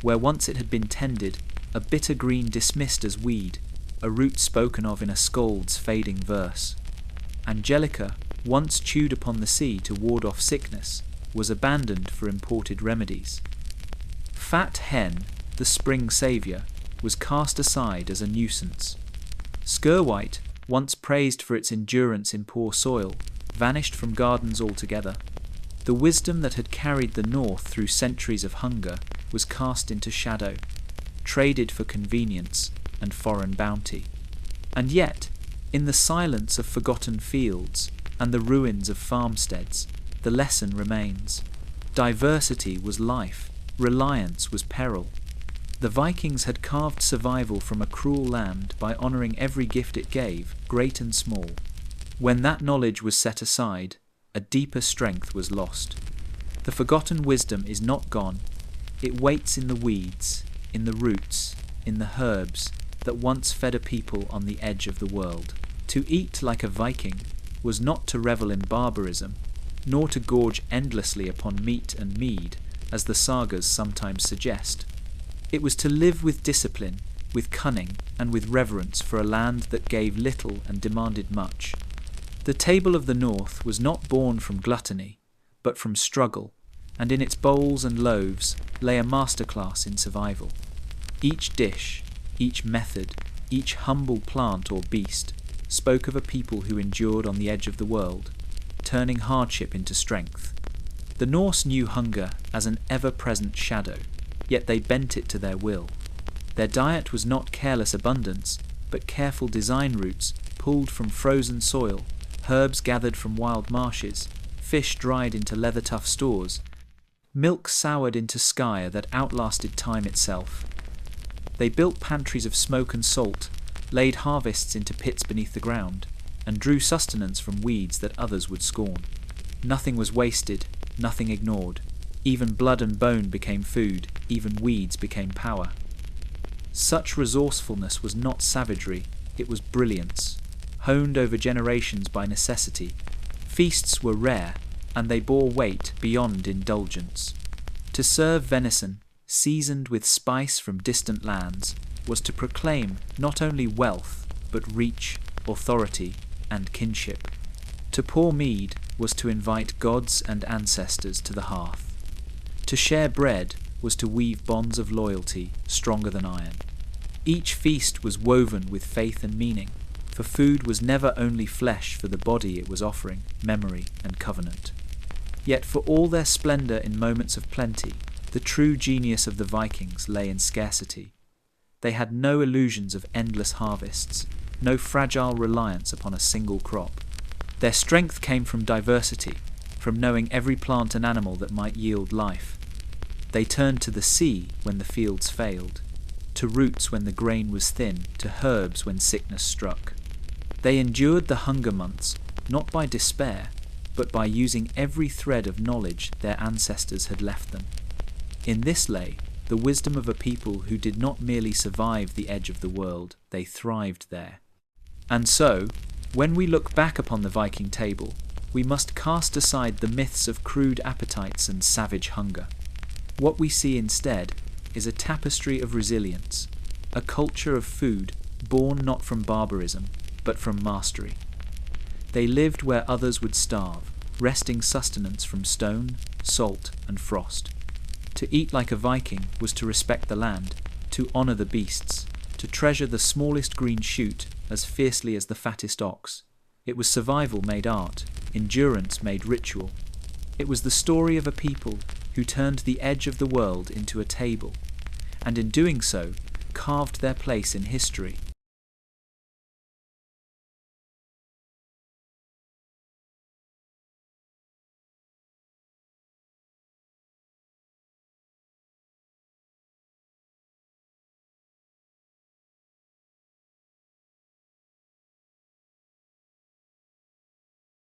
where once it had been tended, a bitter green dismissed as weed, a root spoken of in a scold's fading verse. Angelica, once chewed upon the sea to ward off sickness, was abandoned for imported remedies. Fat hen, the spring saviour, was cast aside as a nuisance. Skirwhite, once praised for its endurance in poor soil, vanished from gardens altogether. The wisdom that had carried the North through centuries of hunger was cast into shadow, traded for convenience and foreign bounty. And yet, in the silence of forgotten fields and the ruins of farmsteads, the lesson remains. Diversity was life, reliance was peril. The Vikings had carved survival from a cruel land by honouring every gift it gave, great and small. When that knowledge was set aside, a deeper strength was lost. The forgotten wisdom is not gone. It waits in the weeds, in the roots, in the herbs that once fed a people on the edge of the world. To eat like a Viking was not to revel in barbarism, nor to gorge endlessly upon meat and mead, as the sagas sometimes suggest. It was to live with discipline, with cunning, and with reverence for a land that gave little and demanded much. The table of the North was not born from gluttony, but from struggle, and in its bowls and loaves lay a masterclass in survival. Each dish, each method, each humble plant or beast spoke of a people who endured on the edge of the world, turning hardship into strength. The Norse knew hunger as an ever-present shadow, yet they bent it to their will. Their diet was not careless abundance, but careful design routes pulled from frozen soil, herbs gathered from wild marshes, fish dried into leather-tough stores, milk soured into skyre that outlasted time itself. They built pantries of smoke and salt, laid harvests into pits beneath the ground, and drew sustenance from weeds that others would scorn. Nothing was wasted, nothing ignored. Even blood and bone became food, even weeds became power. Such resourcefulness was not savagery, it was brilliance, honed over generations by necessity. Feasts were rare, and they bore weight beyond indulgence. To serve venison, seasoned with spice from distant lands, was to proclaim not only wealth, but reach, authority, and kinship. To pour mead was to invite gods and ancestors to the hearth. To share bread was to weave bonds of loyalty stronger than iron. Each feast was woven with faith and meaning, for food was never only flesh for the body it was offering, memory and covenant. Yet for all their splendour in moments of plenty, the true genius of the Vikings lay in scarcity. They had no illusions of endless harvests, no fragile reliance upon a single crop. Their strength came from diversity, from knowing every plant and animal that might yield life. They turned to the sea when the fields failed, to roots when the grain was thin, to herbs when sickness struck. They endured the hunger months, not by despair, but by using every thread of knowledge their ancestors had left them. In this lay the wisdom of a people who did not merely survive the edge of the world, they thrived there. And so, when we look back upon the Viking table, we must cast aside the myths of crude appetites and savage hunger. What we see instead is a tapestry of resilience, a culture of food born not from barbarism, but from mastery. They lived where others would starve, wresting sustenance from stone, salt, and frost. To eat like a Viking was to respect the land, to honour the beasts, to treasure the smallest green shoot as fiercely as the fattest ox. It was survival made art, endurance made ritual. It was the story of a people who turned the edge of the world into a table, and in doing so, carved their place in history.